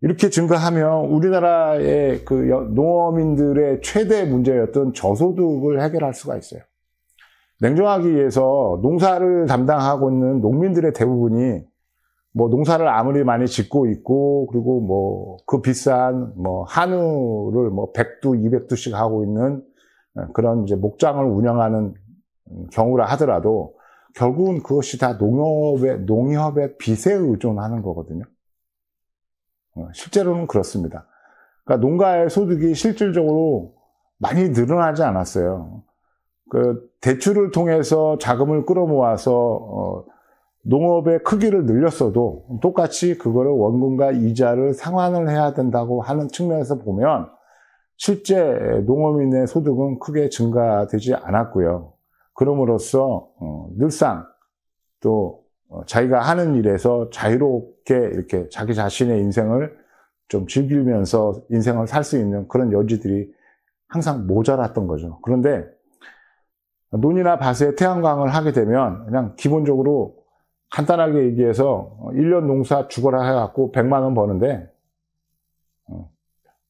Speaker 1: 이렇게 증가하면 우리나라의 그 농어민들의 최대 문제였던 저소득을 해결할 수가 있어요. 냉정하게 얘기해서 농사를 담당하고 있는 농민들의 대부분이 뭐 농사를 아무리 많이 짓고 있고 그리고 뭐 그 비싼 뭐 한우를 뭐 100두, 200두씩 하고 있는 그런 이제 목장을 운영하는 경우라 하더라도 결국은 그것이 다 농협의 빚에 의존하는 거거든요. 실제로는 그렇습니다. 그러니까 농가의 소득이 실질적으로 많이 늘어나지 않았어요. 그 대출을 통해서 자금을 끌어모아서 농업의 크기를 늘렸어도 똑같이 그거를 원금과 이자를 상환을 해야 된다고 하는 측면에서 보면 실제 농어민의 소득은 크게 증가되지 않았고요. 그럼으로써 늘상 또 자기가 하는 일에서 자유롭게 이렇게 자기 자신의 인생을 좀 즐기면서 인생을 살 수 있는 그런 여지들이 항상 모자랐던 거죠. 그런데 논이나 밭에 태양광을 하게 되면 그냥 기본적으로 간단하게 얘기해서 1년 농사 죽어라 해갖고 100만 원 버는데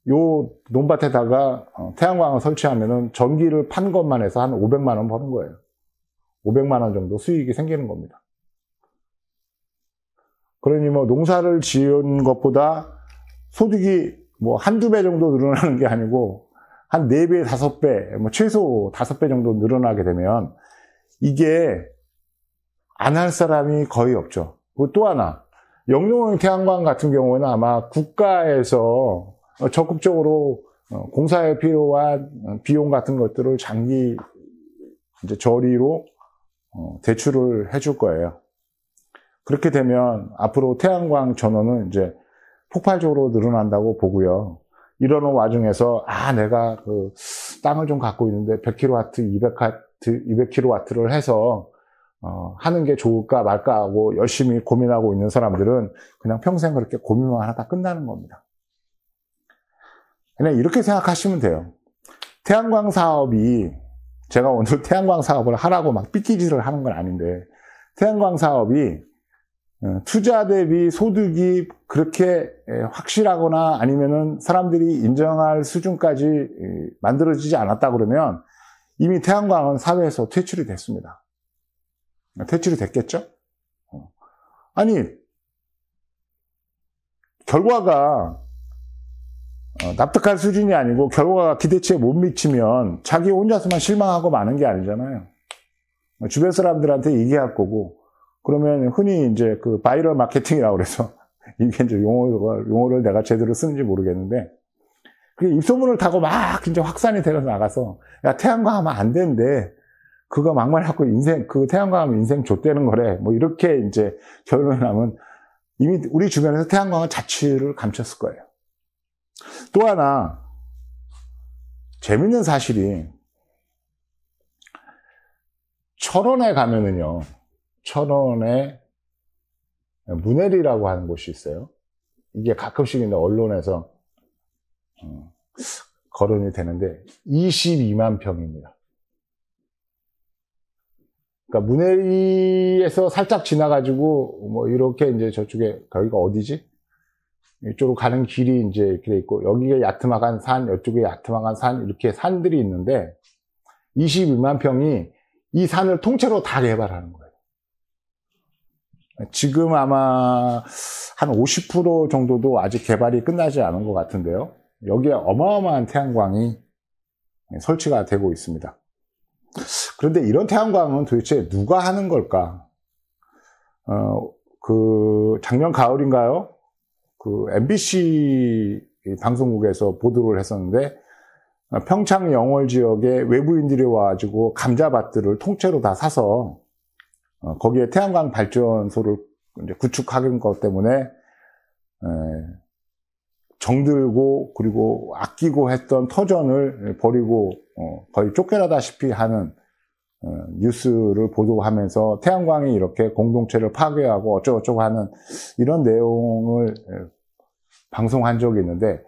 Speaker 1: 요 논밭에다가 태양광을 설치하면은 전기를 판 것만 해서 한 500만 원 버는 거예요. 500만 원 정도 수익이 생기는 겁니다. 그러니 뭐 농사를 지은 것보다 소득이 뭐 한두 배 정도 늘어나는 게 아니고 한 4배, 5배, 뭐 최소 5배 정도 늘어나게 되면 이게 안 할 사람이 거의 없죠. 그리고 또 하나, 영농형 태양광 같은 경우는 아마 국가에서 적극적으로 공사에 필요한 비용 같은 것들을 장기 이제 저리로 대출을 해줄 거예요. 그렇게 되면 앞으로 태양광 전원은 이제 폭발적으로 늘어난다고 보고요. 이러는 와중에서 내가 그 땅을 좀 갖고 있는데 100kW, 200kW를 해서 하는 게 좋을까 말까 하고 열심히 고민하고 있는 사람들은 그냥 평생 그렇게 고민만 하다 끝나는 겁니다. 그냥 이렇게 생각하시면 돼요. 태양광 사업이 제가 오늘 태양광 사업을 하라고 막 삐끼질을 하는 건 아닌데 태양광 사업이 투자 대비 소득이 그렇게 확실하거나 아니면은 사람들이 인정할 수준까지 만들어지지 않았다 그러면 이미 태양광은 사회에서 퇴출이 됐습니다. 퇴출이 됐겠죠? 아니, 결과가 납득할 수준이 아니고 결과가 기대치에 못 미치면 자기 혼자서만 실망하고 마는 게 아니잖아요. 주변 사람들한테 얘기할 거고 그러면 흔히 이제 그 바이럴 마케팅이라고 그래서 이게 이제 용어를 내가 제대로 쓰는지 모르겠는데 그게 입소문을 타고 막 이제 확산이 되어 나가서 야 태양광 하면 안 되는데 그거 막말하고 그 태양광 하면 인생 좆되는 거래 뭐 이렇게 이제 결론을 하면 이미 우리 주변에서 태양광은 자취를 감췄을 거예요. 또 하나 재밌는 사실이 철원에 가면은요, 철원에 문해리라고 하는 곳이 있어요. 이게 가끔씩 언론에서 거론이 되는데 22만 평입니다. 그러니까 문해리에서 살짝 지나가지고 뭐 이렇게 이제 저쪽에 거기가 어디지? 이쪽으로 가는 길이 이제 이렇게 돼 있고 여기가 야트막한 산, 이쪽에 야트막한 산 이렇게 산들이 있는데 22만 평이 이 산을 통째로 다 개발하는 거예요. 지금 아마 한 50% 정도도 아직 개발이 끝나지 않은 것 같은데요. 여기에 어마어마한 태양광이 설치가 되고 있습니다. 그런데 이런 태양광은 도대체 누가 하는 걸까? 작년 가을인가요? MBC 방송국에서 보도를 했었는데, 평창 영월 지역에 외부인들이 와가지고 감자밭들을 통째로 다 사서, 거기에 태양광 발전소를 이제 구축하는 것 때문에, 정들고, 그리고 아끼고 했던 터전을 버리고, 거의 쫓겨나다시피 하는, 뉴스를 보도하면서 태양광이 이렇게 공동체를 파괴하고 어쩌고저쩌고 하는 이런 내용을 방송한 적이 있는데,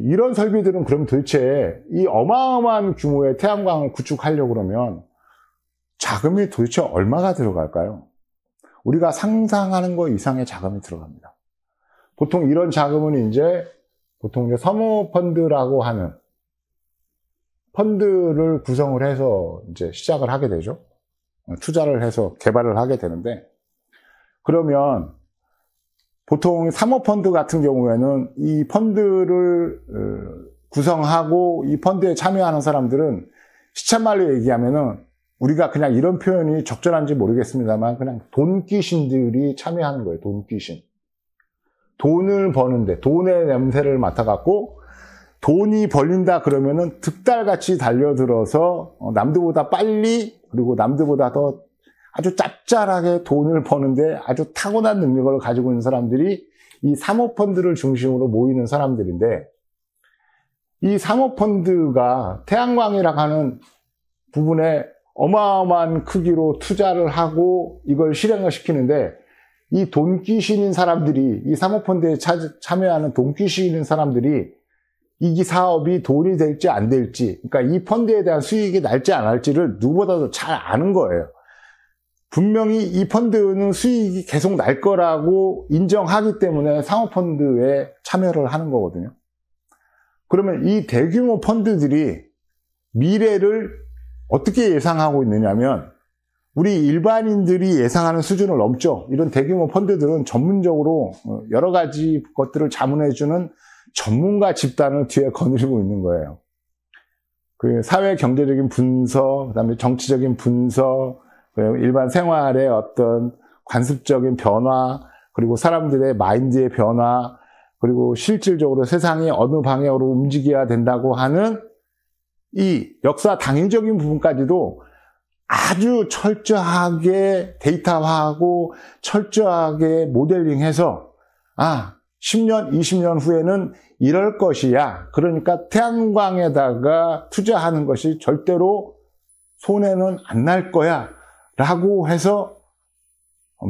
Speaker 1: 이런 설비들은 그럼 도대체 이 어마어마한 규모의 태양광을 구축하려고 그러면 자금이 도대체 얼마가 들어갈까요? 우리가 상상하는 것 이상의 자금이 들어갑니다. 보통 이런 자금은 보통 사모펀드라고 하는 펀드를 구성을 해서 이제 시작을 하게 되죠. 투자를 해서 개발을 하게 되는데, 그러면 보통 사모펀드 같은 경우에는 이 펀드를 구성하고 이 펀드에 참여하는 사람들은 시쳇말로 얘기하면은 우리가 그냥 이런 표현이 적절한지 모르겠습니다만 그냥 돈귀신들이 참여하는 거예요. 돈귀신. 돈을 버는데 돈의 냄새를 맡아갖고 돈이 벌린다 그러면은 득달같이 달려들어서 남들보다 빨리 그리고 남들보다 더 아주 짭짤하게 돈을 버는데 아주 타고난 능력을 가지고 있는 사람들이 이 사모펀드를 중심으로 모이는 사람들인데, 이 사모펀드가 태양광이라고 하는 부분에 어마어마한 크기로 투자를 하고 이걸 실행을 시키는데, 이 돈귀신인 사람들이, 이 사모펀드에 참여하는 돈귀신인 사람들이 이 사업이 돈이 될지 안 될지, 그러니까 이 펀드에 대한 수익이 날지 안 날지를 누구보다도 잘 아는 거예요. 분명히 이 펀드는 수익이 계속 날 거라고 인정하기 때문에 사모펀드에 참여를 하는 거거든요. 그러면 이 대규모 펀드들이 미래를 어떻게 예상하고 있느냐면, 우리 일반인들이 예상하는 수준을 넘죠. 이런 대규모 펀드들은 전문적으로 여러 가지 것들을 자문해주는 전문가 집단을 뒤에 거느리고 있는 거예요. 그 사회 경제적인 분석, 그다음에 정치적인 분석, 일반 생활의 어떤 관습적인 변화, 그리고 사람들의 마인드의 변화, 그리고 실질적으로 세상이 어느 방향으로 움직여야 된다고 하는 이 역사 당위적인 부분까지도 아주 철저하게 데이터화하고 철저하게 모델링해서 10년, 20년 후에는 이럴 것이야. 그러니까 태양광에다가 투자하는 것이 절대로 손해는 안 날 거야. 라고 해서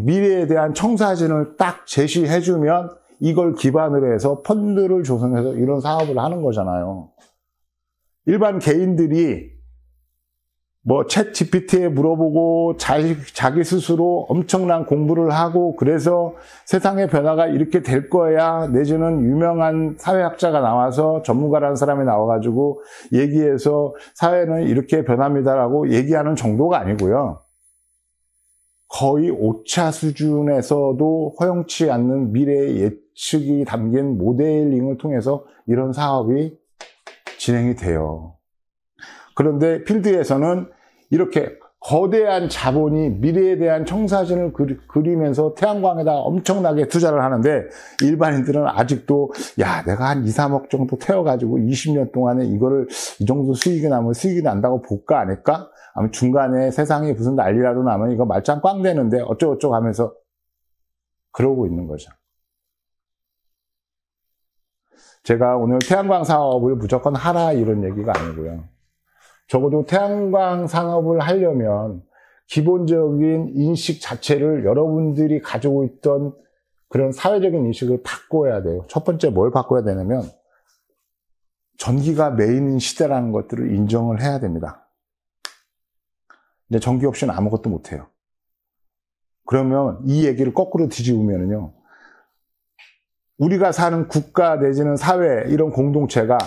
Speaker 1: 미래에 대한 청사진을 딱 제시해주면 이걸 기반으로 해서 펀드를 조성해서 이런 사업을 하는 거잖아요. 일반 개인들이 뭐 챗 GPT에 물어보고 자기 스스로 엄청난 공부를 하고 그래서 세상의 변화가 이렇게 될 거야, 내지는 유명한 사회학자가 나와서 전문가라는 사람이 나와가지고 얘기해서 사회는 이렇게 변합니다라고 얘기하는 정도가 아니고요. 거의 오차 수준에서도 허용치 않는 미래의 예측이 담긴 모델링을 통해서 이런 사업이 진행이 돼요. 그런데 필드에서는 이렇게 거대한 자본이 미래에 대한 청사진을 그리면서 태양광에다 엄청나게 투자를 하는데, 일반인들은 아직도 내가 한 2, 3억 정도 태워가지고 20년 동안에 이거를 이 정도 수익이 나면 수익이 난다고 볼까 안 할까? 아니면 중간에 세상에 무슨 난리라도 나면 이거 말짱 꽝 되는데 어쩌고저쩌고 하면서 그러고 있는 거죠. 제가 오늘 태양광 사업을 무조건 하라 이런 얘기가 아니고요. 적어도 태양광 산업을 하려면 기본적인 인식 자체를 여러분들이 가지고 있던 그런 사회적인 인식을 바꿔야 돼요. 첫 번째 뭘 바꿔야 되냐면 전기가 메인인 시대라는 것들을 인정을 해야 됩니다. 이제 전기 없이는 아무것도 못해요. 그러면 이 얘기를 거꾸로 뒤집으면요, 우리가 사는 국가 내지는 사회 이런 공동체가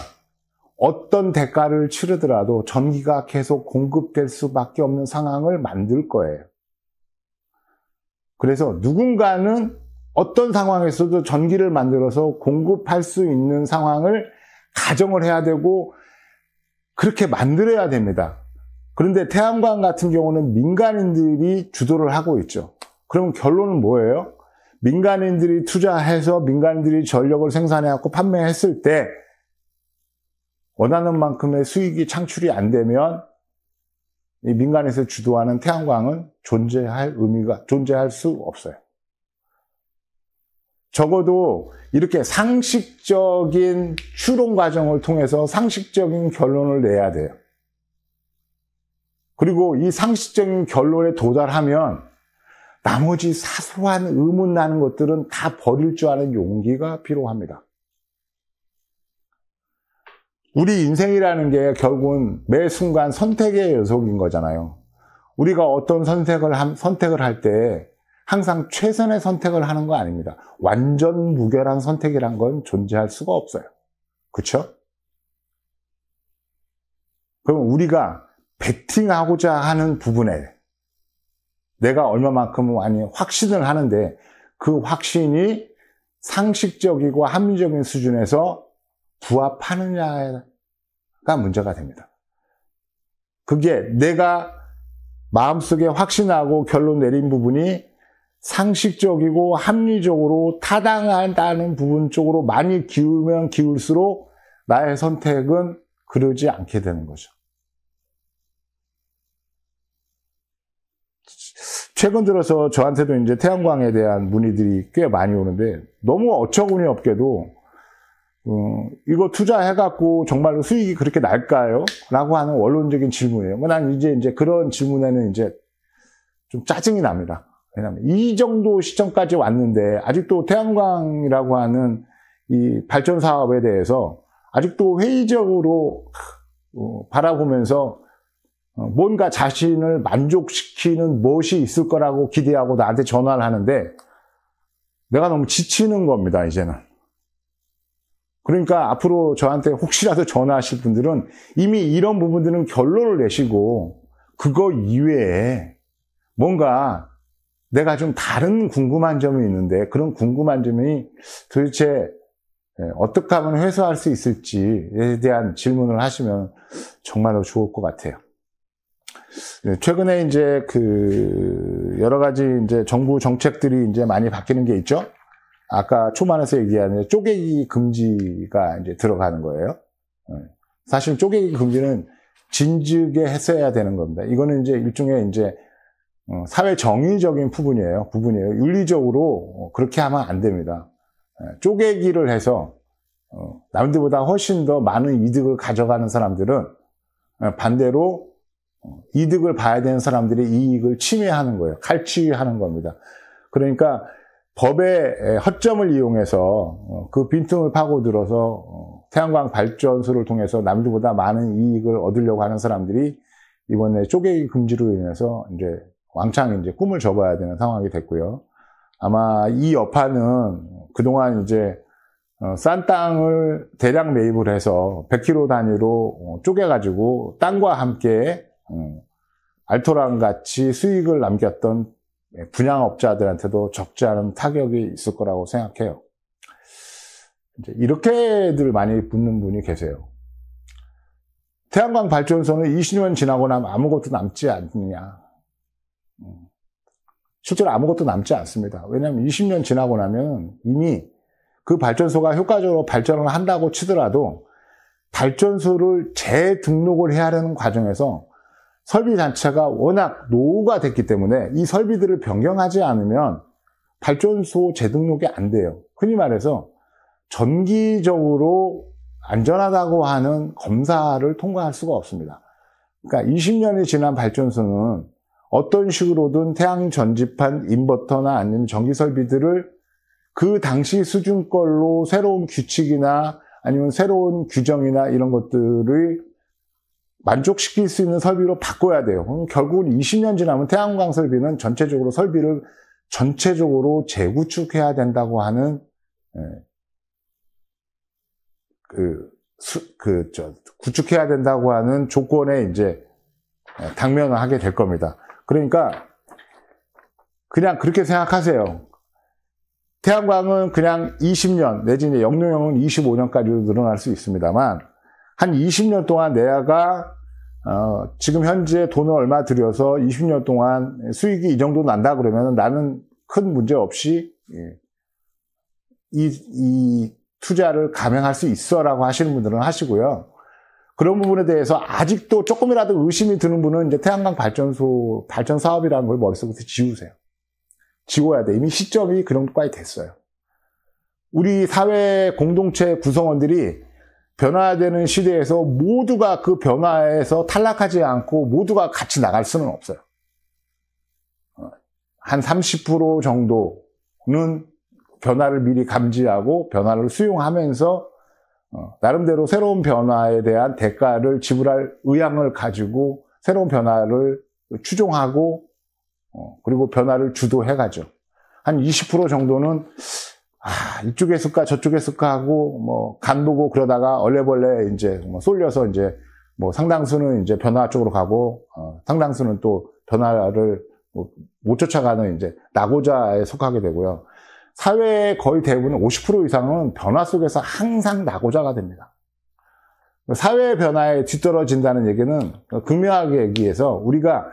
Speaker 1: 어떤 대가를 치르더라도 전기가 계속 공급될 수밖에 없는 상황을 만들 거예요. 그래서 누군가는 어떤 상황에서도 전기를 만들어서 공급할 수 있는 상황을 가정을 해야 되고 그렇게 만들어야 됩니다. 그런데 태양광 같은 경우는 민간인들이 주도를 하고 있죠. 그럼 결론은 뭐예요? 민간인들이 투자해서 민간인들이 전력을 생산해갖고 판매했을 때 원하는 만큼의 수익이 창출이 안 되면 이 민간에서 주도하는 태양광은 존재할 수 없어요. 적어도 이렇게 상식적인 추론 과정을 통해서 상식적인 결론을 내야 돼요. 그리고 이 상식적인 결론에 도달하면 나머지 사소한 의문 나는 것들은 다 버릴 줄 아는 용기가 필요합니다. 우리 인생이라는 게 결국은 매 순간 선택의 연속인 거잖아요. 우리가 어떤 선택을 할 때 항상 최선의 선택을 하는 거 아닙니다. 완전 무결한 선택이란 건 존재할 수가 없어요. 그렇죠? 그럼 우리가 베팅하고자 하는 부분에 내가 얼마만큼 많이 확신을 하는데 그 확신이 상식적이고 합리적인 수준에서 부합하느냐가 문제가 됩니다. 그게 내가 마음속에 확신하고 결론 내린 부분이 상식적이고 합리적으로 타당하다는 부분 쪽으로 많이 기울면 기울수록 나의 선택은 그러지 않게 되는 거죠. 최근 들어서 저한테도 이제 태양광에 대한 문의들이 꽤 많이 오는데 너무 어처구니 없게도 이거 투자해갖고 정말로 수익이 그렇게 날까요? 라고 하는 원론적인 질문이에요. 난 이제 그런 질문에는 이제 좀 짜증이 납니다. 왜냐하면 이 정도 시점까지 왔는데 아직도 태양광이라고 하는 이 발전 사업에 대해서 아직도 회의적으로 바라보면서 뭔가 자신을 만족시키는 무엇이 있을 거라고 기대하고 나한테 전화를 하는데 내가 너무 지치는 겁니다, 이제는. 그러니까 앞으로 저한테 혹시라도 전화하실 분들은 이미 이런 부분들은 결론을 내시고 그거 이외에 뭔가 내가 좀 다른 궁금한 점이 있는데 그런 궁금한 점이 도대체 어떻게 하면 해소할 수 있을지에 대한 질문을 하시면 정말로 좋을 것 같아요. 최근에 이제 여러 가지 이제 정부 정책들이 이제 많이 바뀌는 게 있죠. 아까 초반에서 얘기한 쪼개기 금지가 이제 들어가는 거예요. 사실 쪼개기 금지는 진즉에 했어야 되는 겁니다. 이거는 이제 일종의 이제 사회 정의적인 부분이에요. 윤리적으로 그렇게 하면 안 됩니다. 쪼개기를 해서 남들보다 훨씬 더 많은 이득을 가져가는 사람들은 반대로 이득을 봐야 되는 사람들의 이익을 침해하는 거예요. 칼취하는 겁니다. 그러니까 법의 허점을 이용해서 그 빈틈을 파고들어서 태양광 발전소를 통해서 남들보다 많은 이익을 얻으려고 하는 사람들이 이번에 쪼개기 금지로 인해서 이제 왕창 이제 꿈을 접어야 되는 상황이 됐고요. 아마 이 여파는 그동안 이제 싼 땅을 대량 매입을 해서 100km 단위로 쪼개가지고 땅과 함께 알토란 같이 수익을 남겼던 분양업자들한테도 적지 않은 타격이 있을 거라고 생각해요. 이제 이렇게들 많이 묻는 분이 계세요. 태양광 발전소는 20년 지나고 나면 아무것도 남지 않느냐. 실제로 아무것도 남지 않습니다. 왜냐하면 20년 지나고 나면 이미 그 발전소가 효과적으로 발전을 한다고 치더라도 발전소를 재등록을 해야 하는 과정에서 설비 자체가 워낙 노후가 됐기 때문에 이 설비들을 변경하지 않으면 발전소 재등록이 안 돼요. 흔히 말해서 정기적으로 안전하다고 하는 검사를 통과할 수가 없습니다. 그러니까 20년이 지난 발전소는 어떤 식으로든 태양 전지판 인버터나 아니면 전기 설비들을 그 당시 수준 걸로 새로운 규칙이나 아니면 새로운 규정이나 이런 것들을 만족시킬 수 있는 설비로 바꿔야 돼요. 그럼 결국은 20년 지나면 태양광 설비는 전체적으로 설비를 전체적으로 재구축해야 된다고 하는 구축해야 된다고 하는 조건에 이제 당면을 하게 될 겁니다. 그러니까 그냥 그렇게 생각하세요. 태양광은 그냥 20년 내지는 영농형은 25년까지도 늘어날 수 있습니다만 한 20년 동안 내가 지금 현재 돈을 얼마 들여서 20년 동안 수익이 이 정도 난다 그러면 나는 큰 문제 없이 이 투자를 감행할 수 있어라고 하시는 분들은 하시고요. 그런 부분에 대해서 아직도 조금이라도 의심이 드는 분은 이제 태양광 발전소 발전 사업이라는 걸 머릿속에서 지우세요. 지워야 돼. 이미 시점이 그런 것까지 됐어요. 우리 사회 공동체 구성원들이 변화되는 시대에서 모두가 그 변화에서 탈락하지 않고 모두가 같이 나갈 수는 없어요. 한 30% 정도는 변화를 미리 감지하고 변화를 수용하면서 나름대로 새로운 변화에 대한 대가를 지불할 의향을 가지고 새로운 변화를 추종하고 그리고 변화를 주도해가죠. 한 20% 정도는 이쪽에 있을까 저쪽에 있을까 하고 뭐 간 보고 그러다가 얼레벌레 이제 뭐 쏠려서 이제 뭐 상당수는 이제 변화 쪽으로 가고 상당수는 또 변화를 못 쫓아가는 이제 낙오자에 속하게 되고요. 사회의 거의 대부분 50% 이상은 변화 속에서 항상 낙오자가 됩니다. 사회 변화에 뒤떨어진다는 얘기는 극명하게 얘기해서 우리가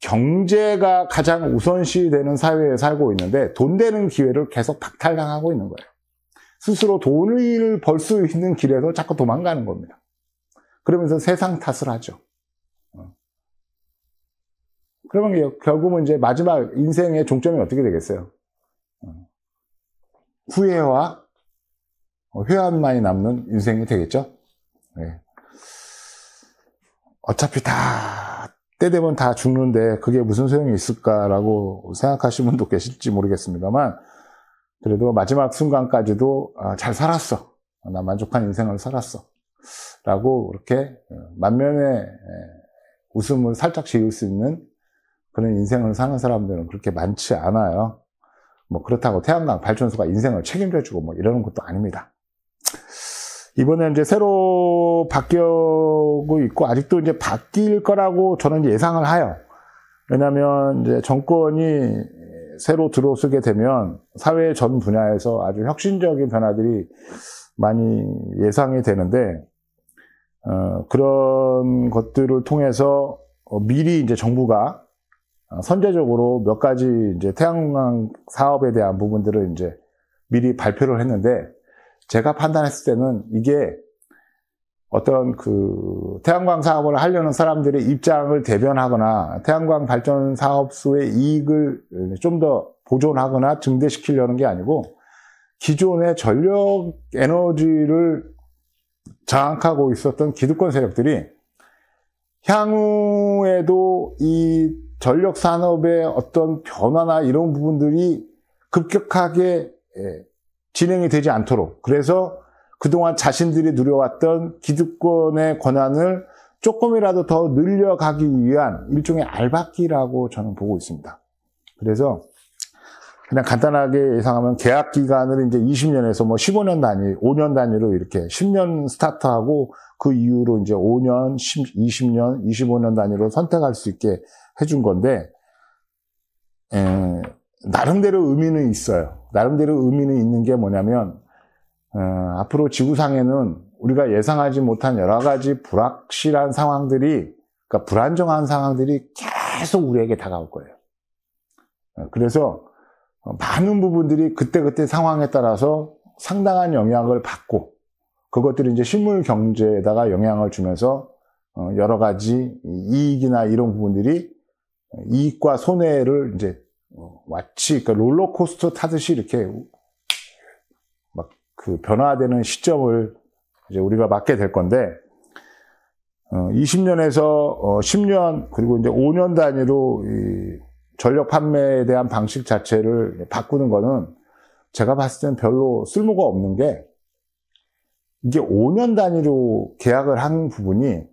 Speaker 1: 경제가 가장 우선시 되는 사회에 살고 있는데 돈 되는 기회를 계속 박탈당하고 있는 거예요. 스스로 돈을 벌 수 있는 길에서 자꾸 도망가는 겁니다. 그러면서 세상 탓을 하죠. 그러면 결국은 이제 마지막 인생의 종점이 어떻게 되겠어요? 후회와 회한만이 남는 인생이 되겠죠? 네. 어차피 때 되면 다 죽는데 그게 무슨 소용이 있을까라고 생각하시는 분도 계실지 모르겠습니다만 그래도 마지막 순간까지도 잘 살았어. 나 만족한 인생을 살았어. 라고 이렇게 만면에 웃음을 살짝 지을 수 있는 그런 인생을 사는 사람들은 그렇게 많지 않아요. 뭐 그렇다고 태양광 발전소가 인생을 책임져주고 뭐 이러는 것도 아닙니다. 이번에 이제 새로 바뀌고 있고 아직도 이제 바뀔 거라고 저는 예상을 해요. 왜냐하면 이제 정권이 새로 들어서게 되면 사회 전 분야에서 아주 혁신적인 변화들이 많이 예상이 되는데 그런 것들을 통해서 미리 이제 정부가 선제적으로 몇 가지 이제 태양광 사업에 대한 부분들을 이제 미리 발표를 했는데 제가 판단했을 때는 이게 어떤 그 태양광 사업을 하려는 사람들의 입장을 대변하거나 태양광 발전 사업소의 이익을 좀 더 보존하거나 증대시키려는 게 아니고 기존의 전력 에너지를 장악하고 있었던 기득권 세력들이 향후에도 이 전력 산업의 어떤 변화나 이런 부분들이 급격하게 진행이 되지 않도록 그래서 그동안 자신들이 누려왔던 기득권의 권한을 조금이라도 더 늘려가기 위한 일종의 알박기라고 저는 보고 있습니다. 그래서 그냥 간단하게 예상하면 계약 기간을 이제 20년에서 뭐 15년 단위, 5년 단위로 이렇게 10년 스타트하고 그 이후로 이제 5년, 20년, 25년 단위로 선택할 수 있게 해준 건데, 나름대로 의미는 있어요. 나름대로 의미는 있는 게 뭐냐면, 앞으로 지구상에는 우리가 예상하지 못한 여러 가지 불확실한 상황들이, 그러니까 불안정한 상황들이 계속 우리에게 다가올 거예요. 그래서 많은 부분들이 그때그때 상황에 따라서 상당한 영향을 받고, 그것들이 이제 실물 경제에다가 영향을 주면서 여러 가지 이익이나 이런 부분들이 이익과 손해를 이제 마치 그러니까 롤러코스터 타듯이 이렇게 막 그 변화되는 시점을 이제 우리가 맞게 될 건데, 20년에서 10년, 그리고 이제 5년 단위로 이 전력 판매에 대한 방식 자체를 바꾸는 거는 제가 봤을 때는 별로 쓸모가 없는 게, 이게 5년 단위로 계약을 한 부분이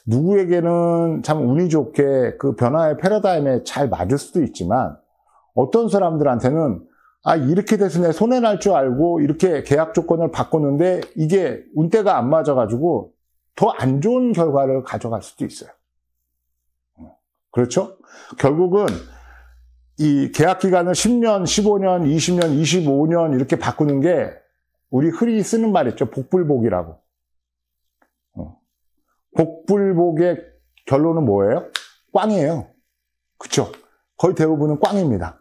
Speaker 1: 누구에게는 참 운이 좋게 그 변화의 패러다임에 잘 맞을 수도 있지만, 어떤 사람들한테는 이렇게 돼서 내 손해 날 줄 알고 이렇게 계약 조건을 바꿨는데 이게 운대가 안 맞아가지고 더 안 좋은 결과를 가져갈 수도 있어요. 그렇죠? 결국은 이 계약 기간을 10년, 15년, 20년, 25년 이렇게 바꾸는 게 우리 흔히 쓰는 말 있죠. 복불복이라고. 복불복의 결론은 뭐예요? 꽝이에요. 그쵸? 거의 대부분은 꽝입니다.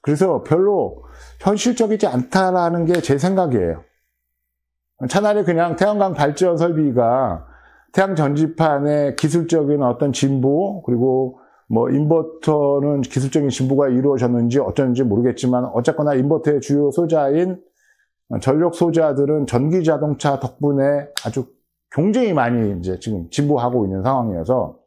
Speaker 1: 그래서 별로 현실적이지 않다라는 게 제 생각이에요. 차라리 그냥 태양광 발전 설비가 태양 전지판의 기술적인 어떤 진보, 그리고 뭐 인버터는 기술적인 진보가 이루어졌는지 어쩌는지 모르겠지만, 어쨌거나 인버터의 주요 소자인 전력 소자들은 전기 자동차 덕분에 아주 굉장히 많이 이제 지금 진보하고 있는 상황이어서,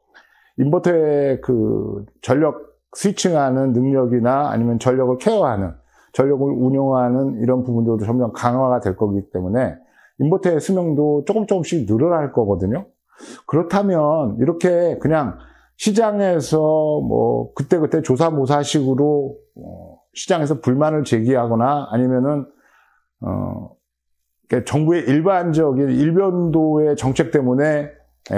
Speaker 1: 인버터의 그 전력 스위칭하는 능력이나 아니면 전력을 케어하는, 전력을 운용하는 이런 부분들도 점점 강화가 될 거기 때문에 인버터의 수명도 조금씩 늘어날 거거든요. 그렇다면 이렇게 그냥 시장에서 뭐 그때그때 조사모사식으로 시장에서 불만을 제기하거나 아니면은 정부의 일반적인 일변도의 정책 때문에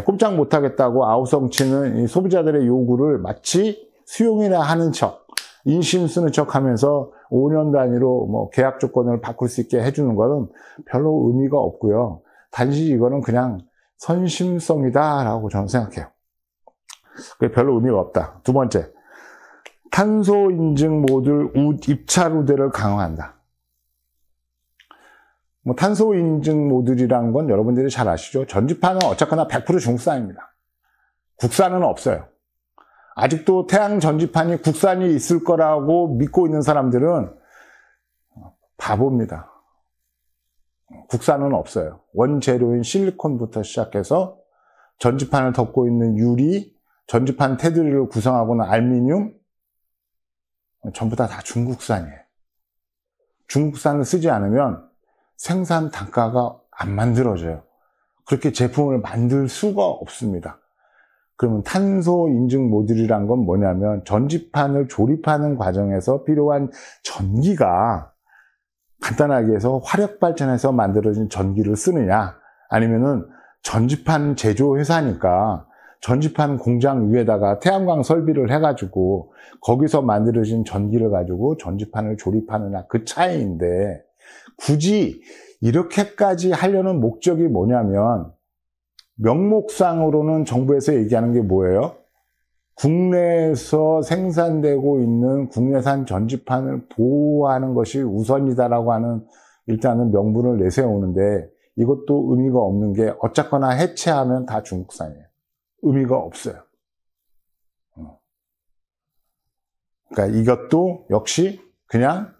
Speaker 1: 꼼짝 못하겠다고 아우성치는 이 소비자들의 요구를 마치 수용이나 하는 척, 인심 쓰는 척 하면서 5년 단위로 뭐 계약 조건을 바꿀 수 있게 해주는 거는 별로 의미가 없고요. 단지 이거는 그냥 선심성이다라고 저는 생각해요. 그게 별로 의미가 없다. 두 번째, 탄소 인증 모듈 입찰 우대를 강화한다. 뭐 탄소 인증 모듈이라는 건 여러분들이 잘 아시죠? 전지판은 어쨌거나 100% 중국산입니다. 국산은 없어요. 아직도 태양 전지판이 국산이 있을 거라고 믿고 있는 사람들은 바보입니다. 국산은 없어요. 원재료인 실리콘부터 시작해서 전지판을 덮고 있는 유리, 전지판 테두리를 구성하고 있는 알루미늄, 전부 다 중국산이에요. 중국산을 쓰지 않으면 생산 단가가 안 만들어져요. 그렇게 제품을 만들 수가 없습니다. 그러면 탄소 인증 모듈이란 건 뭐냐면, 전지판을 조립하는 과정에서 필요한 전기가 간단하게 해서 화력 발전해서 만들어진 전기를 쓰느냐, 아니면은 전지판 제조 회사니까 전지판 공장 위에다가 태양광 설비를 해가지고 거기서 만들어진 전기를 가지고 전지판을 조립하느냐, 그 차이인데, 굳이 이렇게까지 하려는 목적이 뭐냐면, 명목상으로는 정부에서 얘기하는 게 뭐예요? 국내에서 생산되고 있는 국내산 전지판을 보호하는 것이 우선이다라고 하는 일단은 명분을 내세우는데, 이것도 의미가 없는 게, 어쨌거나 해체하면 다 중국산이에요. 의미가 없어요. 그러니까 이것도 역시 그냥,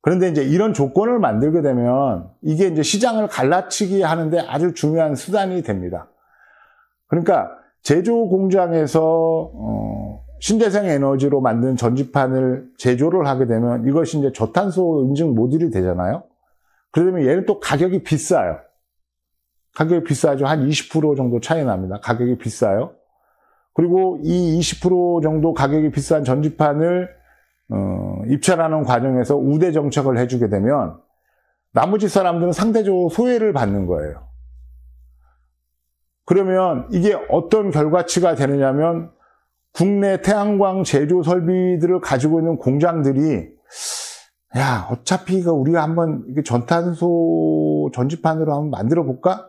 Speaker 1: 그런데 이제 이런 조건을 만들게 되면 이게 이제 시장을 갈라치기 하는데 아주 중요한 수단이 됩니다. 그러니까 제조 공장에서 신재생 에너지로 만든 전지판을 제조를 하게 되면 이것이 이제 저탄소 인증 모듈이 되잖아요. 그러면 얘는 또 가격이 비싸요. 가격이 비싸죠. 한 20% 정도 차이 납니다. 가격이 비싸요. 그리고 이 20% 정도 가격이 비싼 전지판을 입찰하는 과정에서 우대 정책을 해주게 되면 나머지 사람들은 상대적으로 소외를 받는 거예요. 그러면 이게 어떤 결과치가 되느냐면, 국내 태양광 제조 설비들을 가지고 있는 공장들이, 야, 어차피 이거 우리가 한번 이게 전탄소 전지판으로 한번 만들어 볼까?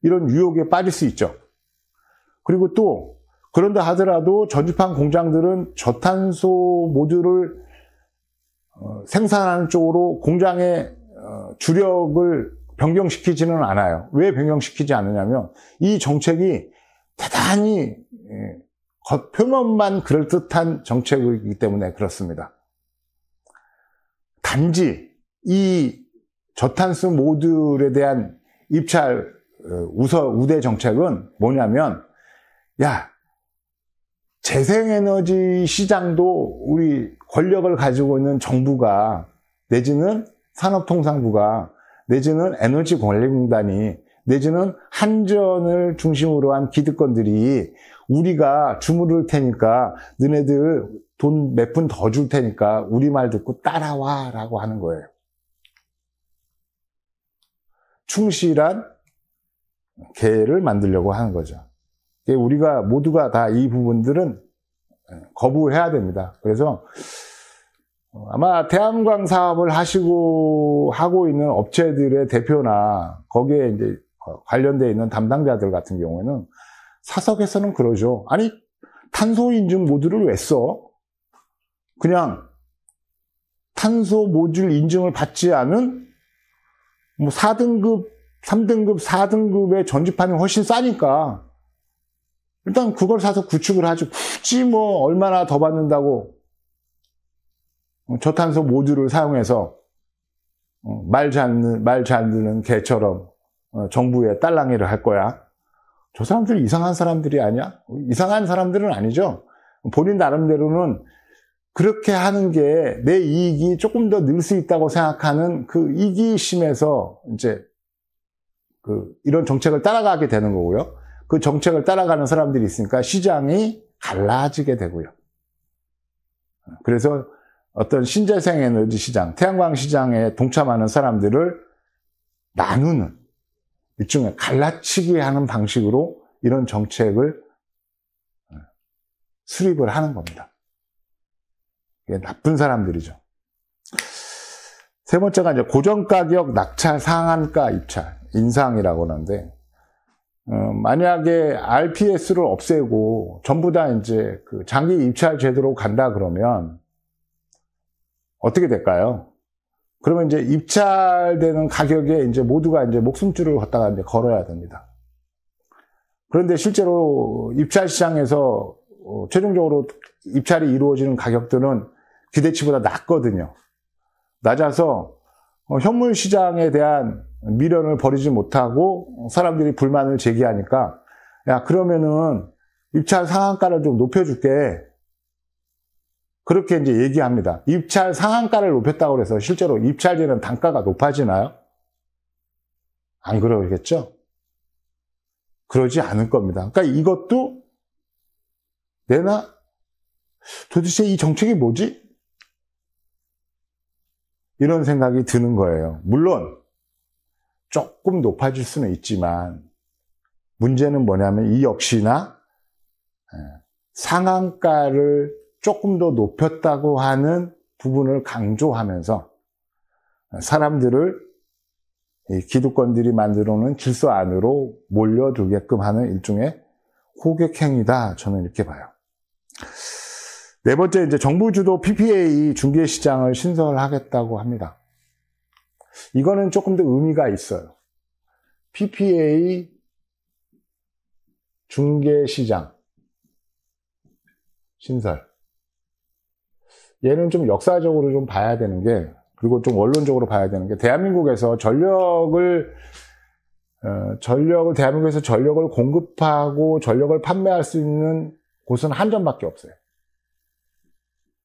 Speaker 1: 이런 유혹에 빠질 수 있죠. 그리고 또 그런다 하더라도 전지판 공장들은 저탄소 모듈을 생산하는 쪽으로 공장의 주력을 변경시키지는 않아요. 왜 변경시키지 않느냐면, 이 정책이 대단히 표면만 그럴듯한 정책이기 때문에 그렇습니다. 단지 이 저탄소 모듈에 대한 입찰 우대 정책은 뭐냐면, 야, 재생에너지 시장도 우리 권력을 가지고 있는 정부가, 내지는 산업통상부가, 내지는 에너지관리공단이, 내지는 한전을 중심으로 한 기득권들이 우리가 주무를 테니까 너네들 돈 몇 푼 더 줄 테니까 우리 말 듣고 따라와 라고 하는 거예요. 충실한 개를 만들려고 하는 거죠. 우리가 모두가 다 이 부분들은 거부해야 됩니다. 그래서 아마 태양광 사업을 하고 있는 업체들의 대표나 거기에 이제 관련되어 있는 담당자들 같은 경우에는 사석에서는 그러죠. 아니, 탄소 인증 모듈을 왜 써? 그냥 탄소 모듈 인증을 받지 않은 뭐 4등급, 3등급, 4등급의 전지판이 훨씬 싸니까 일단 그걸 사서 구축을 하죠. 굳이 뭐 얼마나 더 받는다고 저탄소 모듈을 사용해서 말 잘 듣는 개처럼 정부에 딸랑이를 할 거야. 저 사람들이 이상한 사람들이 아니야? 이상한 사람들은 아니죠. 본인 나름대로는 그렇게 하는 게 내 이익이 조금 더 늘 수 있다고 생각하는 그 이기심에서 이제 이런 정책을 따라가게 되는 거고요. 그 정책을 따라가는 사람들이 있으니까 시장이 갈라지게 되고요. 그래서 어떤 신재생 에너지 시장, 태양광 시장에 동참하는 사람들을 나누는, 일종의 갈라치기 하는 방식으로 이런 정책을 수립을 하는 겁니다. 이게 나쁜 사람들이죠. 세 번째가 이제 고정가격 낙찰 상한가 입찰, 인상이라고 하는데, 만약에 RPS를 없애고 전부 다 이제 그 장기 입찰 제도로 간다 그러면 어떻게 될까요? 그러면 이제 입찰되는 가격에 이제 모두가 이제 목숨줄을 갖다가 이제 걸어야 됩니다. 그런데 실제로 입찰 시장에서 최종적으로 입찰이 이루어지는 가격들은 기대치보다 낮거든요. 낮아서 현물 시장에 대한 미련을 버리지 못하고 사람들이 불만을 제기하니까, 야, 그러면은 입찰 상한가를 좀 높여줄게. 그렇게 이제 얘기합니다. 입찰 상한가를 높였다고 해서 실제로 입찰되는 단가가 높아지나요? 안 그러겠죠? 그러지 않을 겁니다. 그러니까 이것도 도대체 이 정책이 뭐지? 이런 생각이 드는 거예요. 물론 조금 높아질 수는 있지만 문제는 뭐냐면 이 역시나 상한가를 조금 더 높였다고 하는 부분을 강조하면서 사람들을 기득권들이 만들어 놓은 질서 안으로 몰려들게끔 하는 일종의 호객행위다, 저는 이렇게 봐요. 네 번째, 이제 정부 주도 PPA 중개 시장을 신설하겠다고 합니다. 이거는 조금 더 의미가 있어요. PPA 중개 시장 신설. 얘는 좀 역사적으로 좀 봐야 되는 게, 그리고 좀 원론적으로 봐야 되는 게, 대한민국에서 대한민국에서 전력을 공급하고 전력을 판매할 수 있는 곳은 한전밖에 없어요.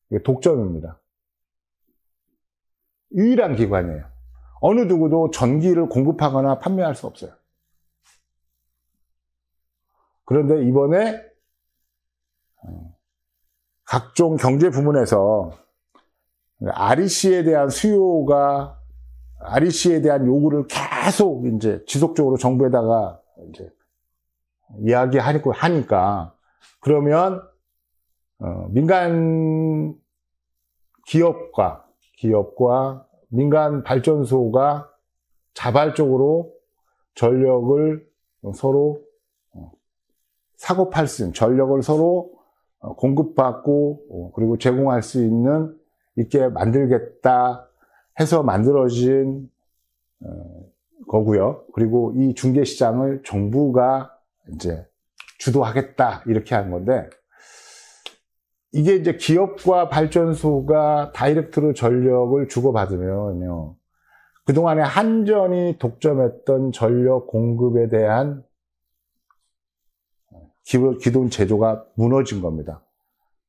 Speaker 1: 이게 독점입니다. 유일한 기관이에요. 어느 누구도 전기를 공급하거나 판매할 수 없어요. 그런데 이번에 각종 경제 부문에서 REC에 대한 REC에 대한 요구를 계속 이제 지속적으로 정부에다가 이제 이야기하고 하니까, 그러면 민간 기업과 민간 발전소가 자발적으로 전력을 서로 사고 팔 수 있는, 전력을 서로 공급받고 그리고 제공할 수 있게 만들겠다 해서 만들어진 거고요. 그리고 이 중개 시장을 정부가 이제 주도하겠다, 이렇게 한 건데, 이게 이제 기업과 발전소가 다이렉트로 전력을 주고받으면요, 그동안에 한전이 독점했던 전력 공급에 대한 기존 제도가 무너진 겁니다.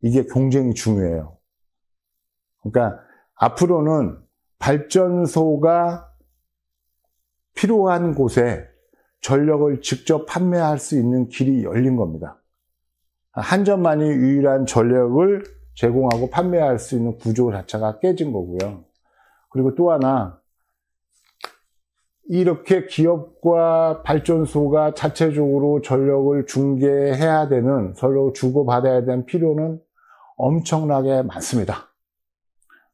Speaker 1: 이게 굉장히 중요해요. 그러니까 앞으로는 발전소가 필요한 곳에 전력을 직접 판매할 수 있는 길이 열린 겁니다. 한전만이 유일한 전력을 제공하고 판매할 수 있는 구조 자체가 깨진 거고요. 그리고 또 하나, 이렇게 기업과 발전소가 자체적으로 전력을 중개해야 되는, 전력을 주고받아야 되는 필요는 엄청나게 많습니다.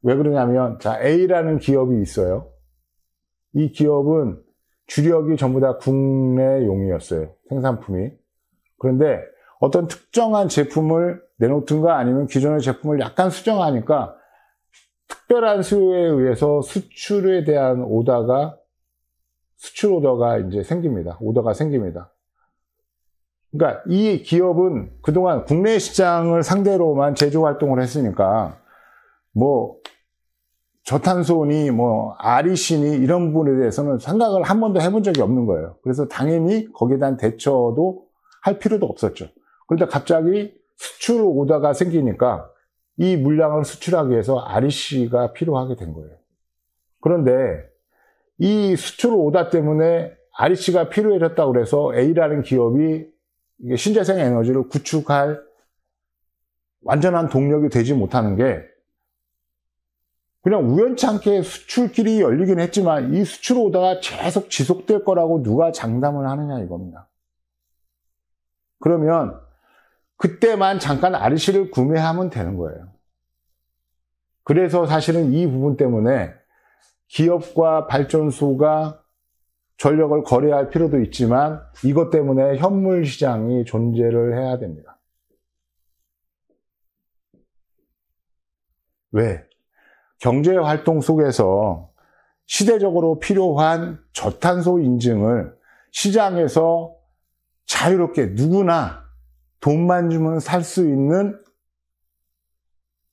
Speaker 1: 왜 그러냐면, 자, A라는 기업이 있어요. 이 기업은 주력이 전부 다 국내용이었어요. 생산품이. 그런데 어떤 특정한 제품을 내놓든가 아니면 기존의 제품을 약간 수정하니까 특별한 수요에 의해서 수출에 대한 수출 오더가 이제 생깁니다. 오더가 생깁니다. 그러니까 이 기업은 그동안 국내 시장을 상대로만 제조 활동을 했으니까 뭐 저탄소니 뭐 REC니 이런 부분에 대해서는 생각을 한 번도 해본 적이 없는 거예요. 그래서 당연히 거기에 대한 대처도 할 필요도 없었죠. 그런데 갑자기 수출 오더가 생기니까 이 물량을 수출하기 위해서 REC가 필요하게 된 거예요. 그런데 이 수출 오더 때문에 REC가 필요해졌다고 그래서 A라는 기업이 신재생 에너지를 구축할 완전한 동력이 되지 못하는 게 그냥 우연찮게 수출길이 열리긴 했지만 이 수출 오더가 계속 지속될 거라고 누가 장담을 하느냐 이겁니다. 그러면 그때만 잠깐 REC를 구매하면 되는 거예요. 그래서 사실은 이 부분 때문에 기업과 발전소가 전력을 거래할 필요도 있지만 이것 때문에 현물 시장이 존재를 해야 됩니다. 왜? 경제 활동 속에서 시대적으로 필요한 저탄소 인증을 시장에서 자유롭게 누구나 돈만 주면 살 수 있는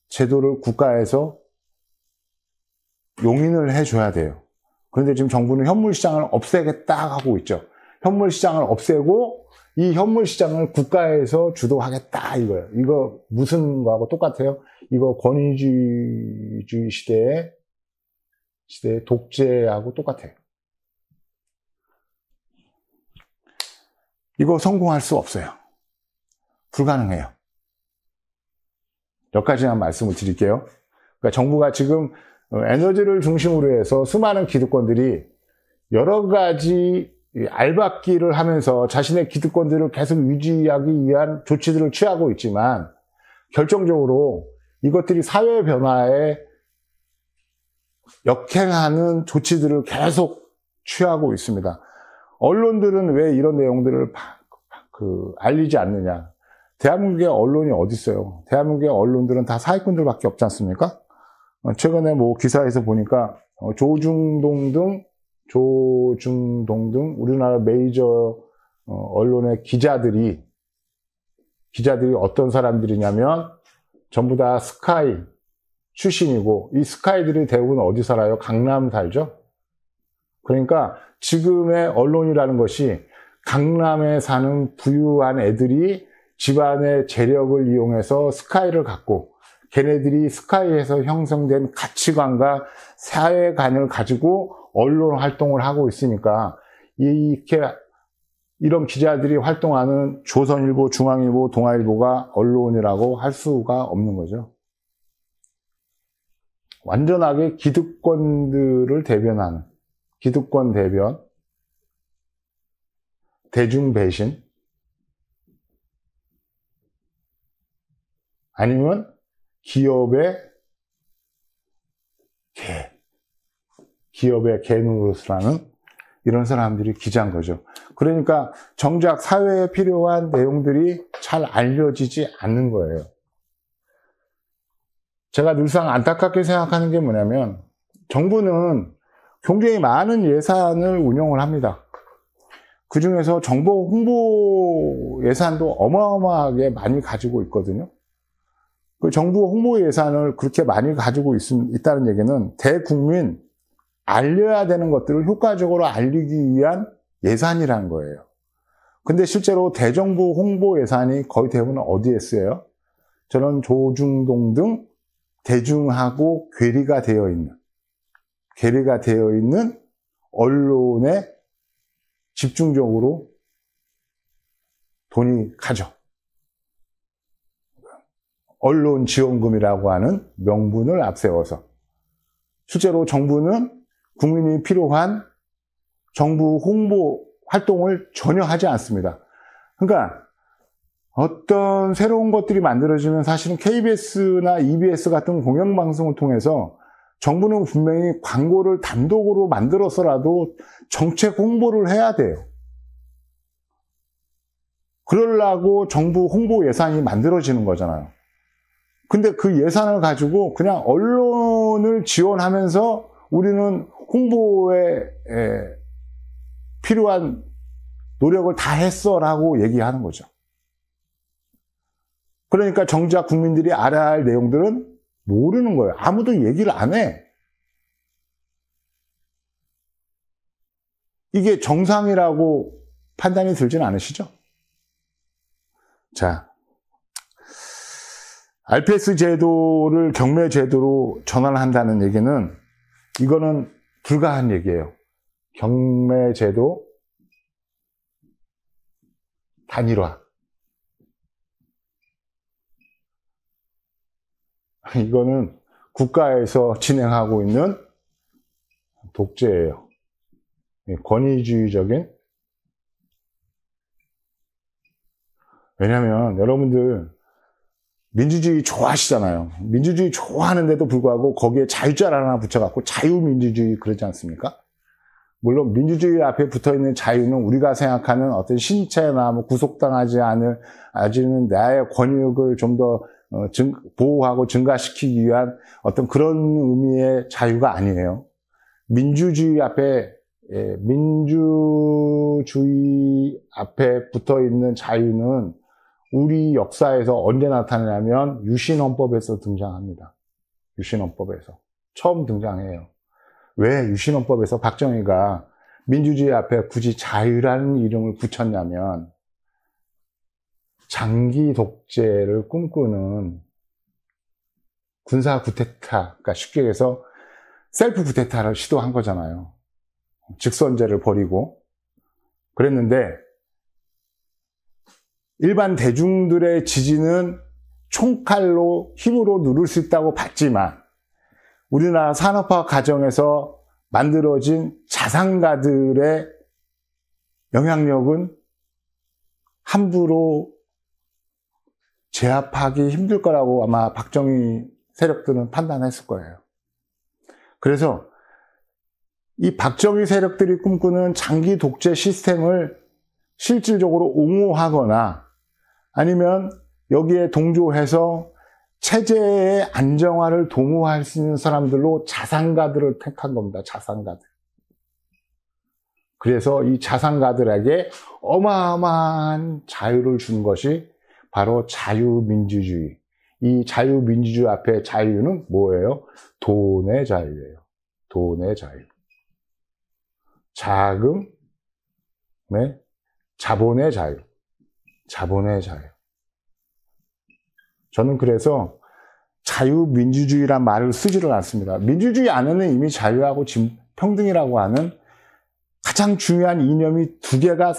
Speaker 1: 제도를 국가에서 용인을 해줘야 돼요. 그런데 지금 정부는 현물 시장을 없애겠다 하고 있죠. 현물 시장을 없애고 이 현물 시장을 국가에서 주도하겠다 이거예요. 이거 무슨 거하고 똑같아요? 이거 권위주의 시대의 독재하고 똑같아요. 이거 성공할 수 없어요. 불가능해요. 몇 가지만 말씀을 드릴게요. 그러니까 정부가 지금 에너지를 중심으로 해서 수많은 기득권들이 여러 가지 알박기를 하면서 자신의 기득권들을 계속 유지하기 위한 조치들을 취하고 있지만 결정적으로 이것들이 사회 변화에 역행하는 조치들을 계속 취하고 있습니다. 언론들은 왜 이런 내용들을 알리지 않느냐. 대한민국의 언론이 어디 있어요? 대한민국의 언론들은 다 사기꾼들밖에 없지 않습니까? 최근에 뭐 기사에서 보니까 조중동 등 우리나라 메이저 언론의 기자들이 어떤 사람들이냐면 전부 다 스카이 출신이고 이 스카이들이 대부분 어디 살아요? 강남 살죠? 그러니까 지금의 언론이라는 것이 강남에 사는 부유한 애들이 집안의 재력을 이용해서 스카이를 갖고 걔네들이 스카이에서 형성된 가치관과 사회관을 가지고 언론 활동을 하고 있으니까 이런 기자들이 활동하는 조선일보, 중앙일보, 동아일보가 언론이라고 할 수가 없는 거죠. 완전하게 기득권들을 대변하는 기득권 대변, 대중 배신, 아니면 기업의 개노릇을 이런 사람들이 기자인 거죠. 그러니까 정작 사회에 필요한 내용들이 잘 알려지지 않는 거예요. 제가 늘상 안타깝게 생각하는 게 뭐냐면 정부는 굉장히 많은 예산을 운용을 합니다. 그 중에서 정보 홍보 예산도 어마어마하게 많이 가지고 있거든요. 그 정부 홍보 예산을 그렇게 많이 가지고 있다는 얘기는 대국민 알려야 되는 것들을 효과적으로 알리기 위한 예산이라는 거예요. 근데 실제로 대정부 홍보 예산이 거의 대부분 어디에 쓰여요? 저는 조중동 등 대중하고 괴리가 되어 있는 언론에 집중적으로 돈이 가죠. 언론 지원금이라고 하는 명분을 앞세워서 실제로 정부는 국민이 필요한 정부 홍보 활동을 전혀 하지 않습니다. 그러니까 어떤 새로운 것들이 만들어지면 사실은 KBS나 EBS 같은 공영방송을 통해서 정부는 분명히 광고를 단독으로 만들어서라도 정책 홍보를 해야 돼요. 그러려고 정부 홍보 예산이 만들어지는 거잖아요. 근데 그 예산을 가지고 그냥 언론을 지원하면서 우리는 홍보에 필요한 노력을 다 했어라고 얘기하는 거죠. 그러니까 정작 국민들이 알아야 할 내용들은 모르는 거예요. 아무도 얘기를 안 해. 이게 정상이라고 판단이 들진 않으시죠? 자, RPS 제도를 경매 제도로 전환한다는 얘기는 이거는 불가한 얘기예요. 경매 제도 단일화. 이거는 국가에서 진행하고 있는 독재예요. 권위주의적인. 왜냐하면 여러분들 민주주의 좋아하시잖아요. 민주주의 좋아하는데도 불구하고 거기에 자유자를 하나 붙여갖고 자유민주주의 그러지 않습니까? 물론 민주주의 앞에 붙어있는 자유는 우리가 생각하는 어떤 신체나 뭐 구속당하지 않은 나의 권익을 좀 더 보호하고 증가시키기 위한 어떤 그런 의미의 자유가 아니에요. 민주주의 앞에 붙어있는 자유는 우리 역사에서 언제 나타나냐면 유신헌법에서 등장합니다. 유신헌법에서 처음 등장해요. 왜 유신헌법에서 박정희가 민주주의 앞에 굳이 자유라는 이름을 붙였냐면 장기 독재를 꿈꾸는 군사 쿠데타, 그러니까 쉽게 해서 셀프 쿠데타를 시도한 거잖아요. 직선제를 벌이고 그랬는데 일반 대중들의 지지는 총칼로 힘으로 누를 수 있다고 봤지만 우리나라 산업화 과정에서 만들어진 자산가들의 영향력은 함부로 제압하기 힘들 거라고 아마 박정희 세력들은 판단했을 거예요. 그래서 이 박정희 세력들이 꿈꾸는 장기 독재 시스템을 실질적으로 옹호하거나 아니면 여기에 동조해서 체제의 안정화를 도모할 수 있는 사람들로 자산가들을 택한 겁니다. 자산가들. 그래서 이 자산가들에게 어마어마한 자유를 준 것이 바로 자유민주주의. 이 자유민주주의 앞에 자유는 뭐예요? 돈의 자유예요. 돈의 자유. 자금, 네? 자본의 자유. 자본의 자유. 저는 그래서 자유민주주의란 말을 쓰지를 않습니다. 민주주의 안에는 이미 자유하고 평등이라고 하는 가장 중요한 이념이 두 개가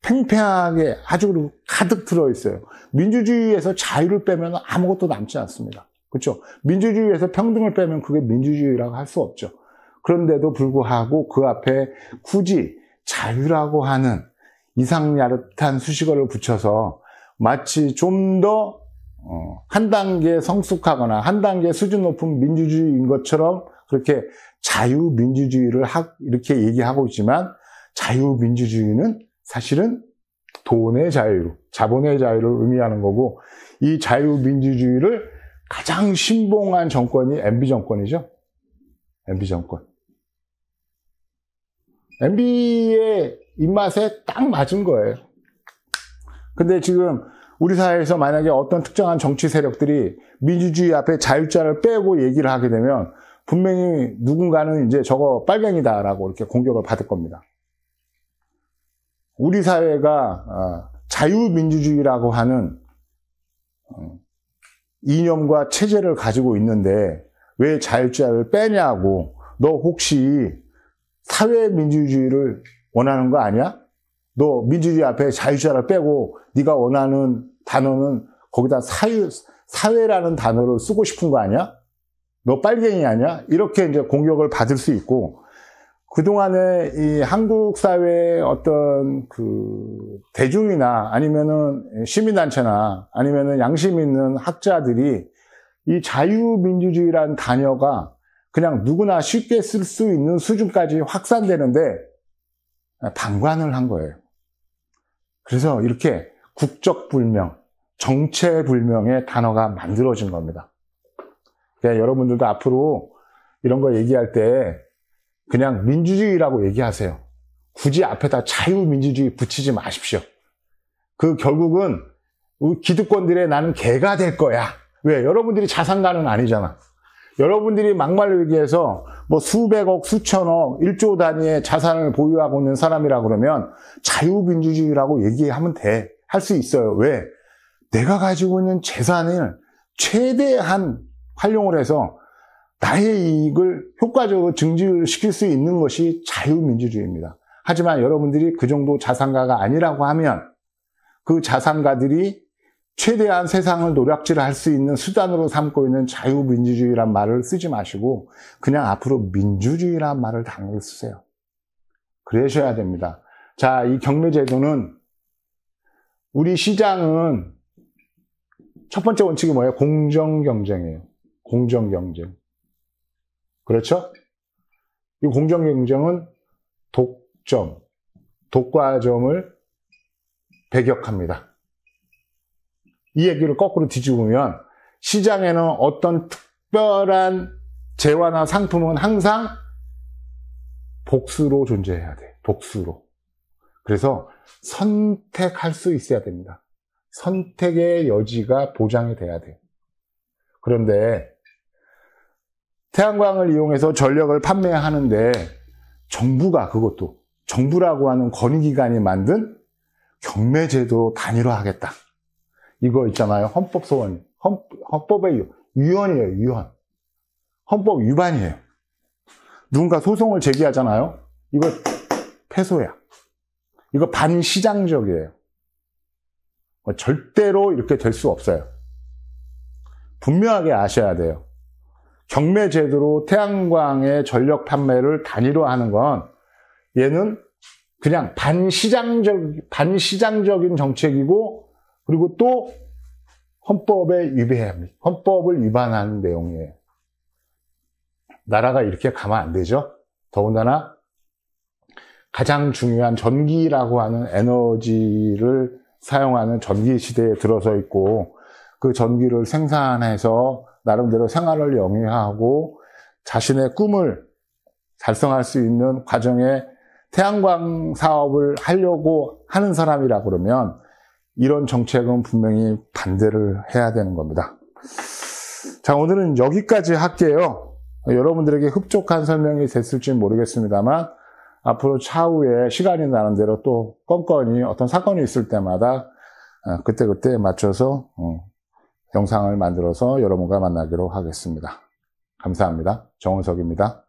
Speaker 1: 팽팽하게 아주 가득 들어있어요. 민주주의에서 자유를 빼면 아무것도 남지 않습니다. 그렇죠? 민주주의에서 평등을 빼면 그게 민주주의라고 할 수 없죠. 그런데도 불구하고 그 앞에 굳이 자유라고 하는 이상야릇한 수식어를 붙여서 마치 좀 더 한 단계 성숙하거나 한 단계 수준 높은 민주주의인 것처럼 그렇게 자유민주주의를 이렇게 얘기하고 있지만 자유민주주의는 사실은 돈의 자유, 자본의 자유를 의미하는 거고 이 자유민주주의를 가장 신봉한 정권이 MB 정권이죠. MB 정권. MB의 입맛에 딱 맞은 거예요. 근데 지금 우리 사회에서 만약에 어떤 특정한 정치 세력들이 민주주의 앞에 자유자를 빼고 얘기를 하게 되면 분명히 누군가는 이제 저거 빨갱이다라고 이렇게 공격을 받을 겁니다. 우리 사회가 자유민주주의라고 하는 이념과 체제를 가지고 있는데 왜 자유자를 빼냐고. 너 혹시 사회민주주의를 원하는 거 아니야? 너 민주주의 앞에 자유자를 빼고 네가 원하는 단어는 거기다 사회라는 단어를 쓰고 싶은 거 아니야? 너 빨갱이 아니야? 이렇게 이제 공격을 받을 수 있고, 그동안에 이 한국 사회의 어떤 그 대중이나 아니면은 시민단체나 아니면은 양심 있는 학자들이 이 자유민주주의라는 단어가 그냥 누구나 쉽게 쓸 수 있는 수준까지 확산되는데 방관을 한 거예요. 그래서 이렇게 국적불명, 정체불명의 단어가 만들어진 겁니다. 그러니까 여러분들도 앞으로 이런 거 얘기할 때 그냥 민주주의라고 얘기하세요. 굳이 앞에다 자유민주주의 붙이지 마십시오. 그 결국은 기득권들의 나는 개가 될 거야. 왜? 여러분들이 자산가는 아니잖아. 여러분들이 막말로 얘기해서 뭐 수백억, 수천억, 1조 단위의 자산을 보유하고 있는 사람이라 그러면 자유민주주의라고 얘기하면 돼. 할 수 있어요. 왜? 내가 가지고 있는 재산을 최대한 활용을 해서 나의 이익을 효과적으로 증진시킬 수 있는 것이 자유민주주의입니다. 하지만 여러분들이 그 정도 자산가가 아니라고 하면 그 자산가들이 최대한 세상을 노략질할 수 있는 수단으로 삼고 있는 자유민주주의란 말을 쓰지 마시고 그냥 앞으로 민주주의란 말을 당연히 쓰세요. 그러셔야 됩니다. 자, 이 경매제도는 우리 시장은 첫 번째 원칙이 뭐예요? 공정경쟁이에요. 공정경쟁. 그렇죠? 이 공정경쟁은 독점, 독과점을 배격합니다. 이 얘기를 거꾸로 뒤집으면 시장에는 어떤 특별한 재화나 상품은 항상 복수로 존재해야 돼. 복수로. 그래서 선택할 수 있어야 됩니다. 선택의 여지가 보장이 돼야 돼. 그런데 태양광을 이용해서 전력을 판매하는데 정부가 그것도 정부라고 하는 권위기관이 만든 경매제도로 단일화하겠다. 이거 있잖아요. 헌법소원. 헌법의 위헌이에요. 위헌. 헌법 위반이에요. 누군가 소송을 제기하잖아요. 이거 패소야. 이거 반시장적이에요. 절대로 이렇게 될 수 없어요. 분명하게 아셔야 돼요. 경매제도로 태양광의 전력 판매를 단일화하는 건 얘는 그냥 반시장적인 정책이고 그리고 또 헌법에 위배합니다. 헌법을 위반하는 내용이에요. 나라가 이렇게 가면 안 되죠. 더군다나 가장 중요한 전기라고 하는 에너지를 사용하는 전기 시대에 들어서 있고 그 전기를 생산해서 나름대로 생활을 영위하고 자신의 꿈을 달성할 수 있는 과정에 태양광 사업을 하려고 하는 사람이라 그러면 이런 정책은 분명히 반대를 해야 되는 겁니다. 자, 오늘은 여기까지 할게요. 여러분들에게 흡족한 설명이 됐을지 모르겠습니다만 앞으로 차후에 시간이 나는 대로 또 건건이 어떤 사건이 있을 때마다 그때그때 맞춰서 영상을 만들어서 여러분과 만나기로 하겠습니다. 감사합니다. 정은석입니다.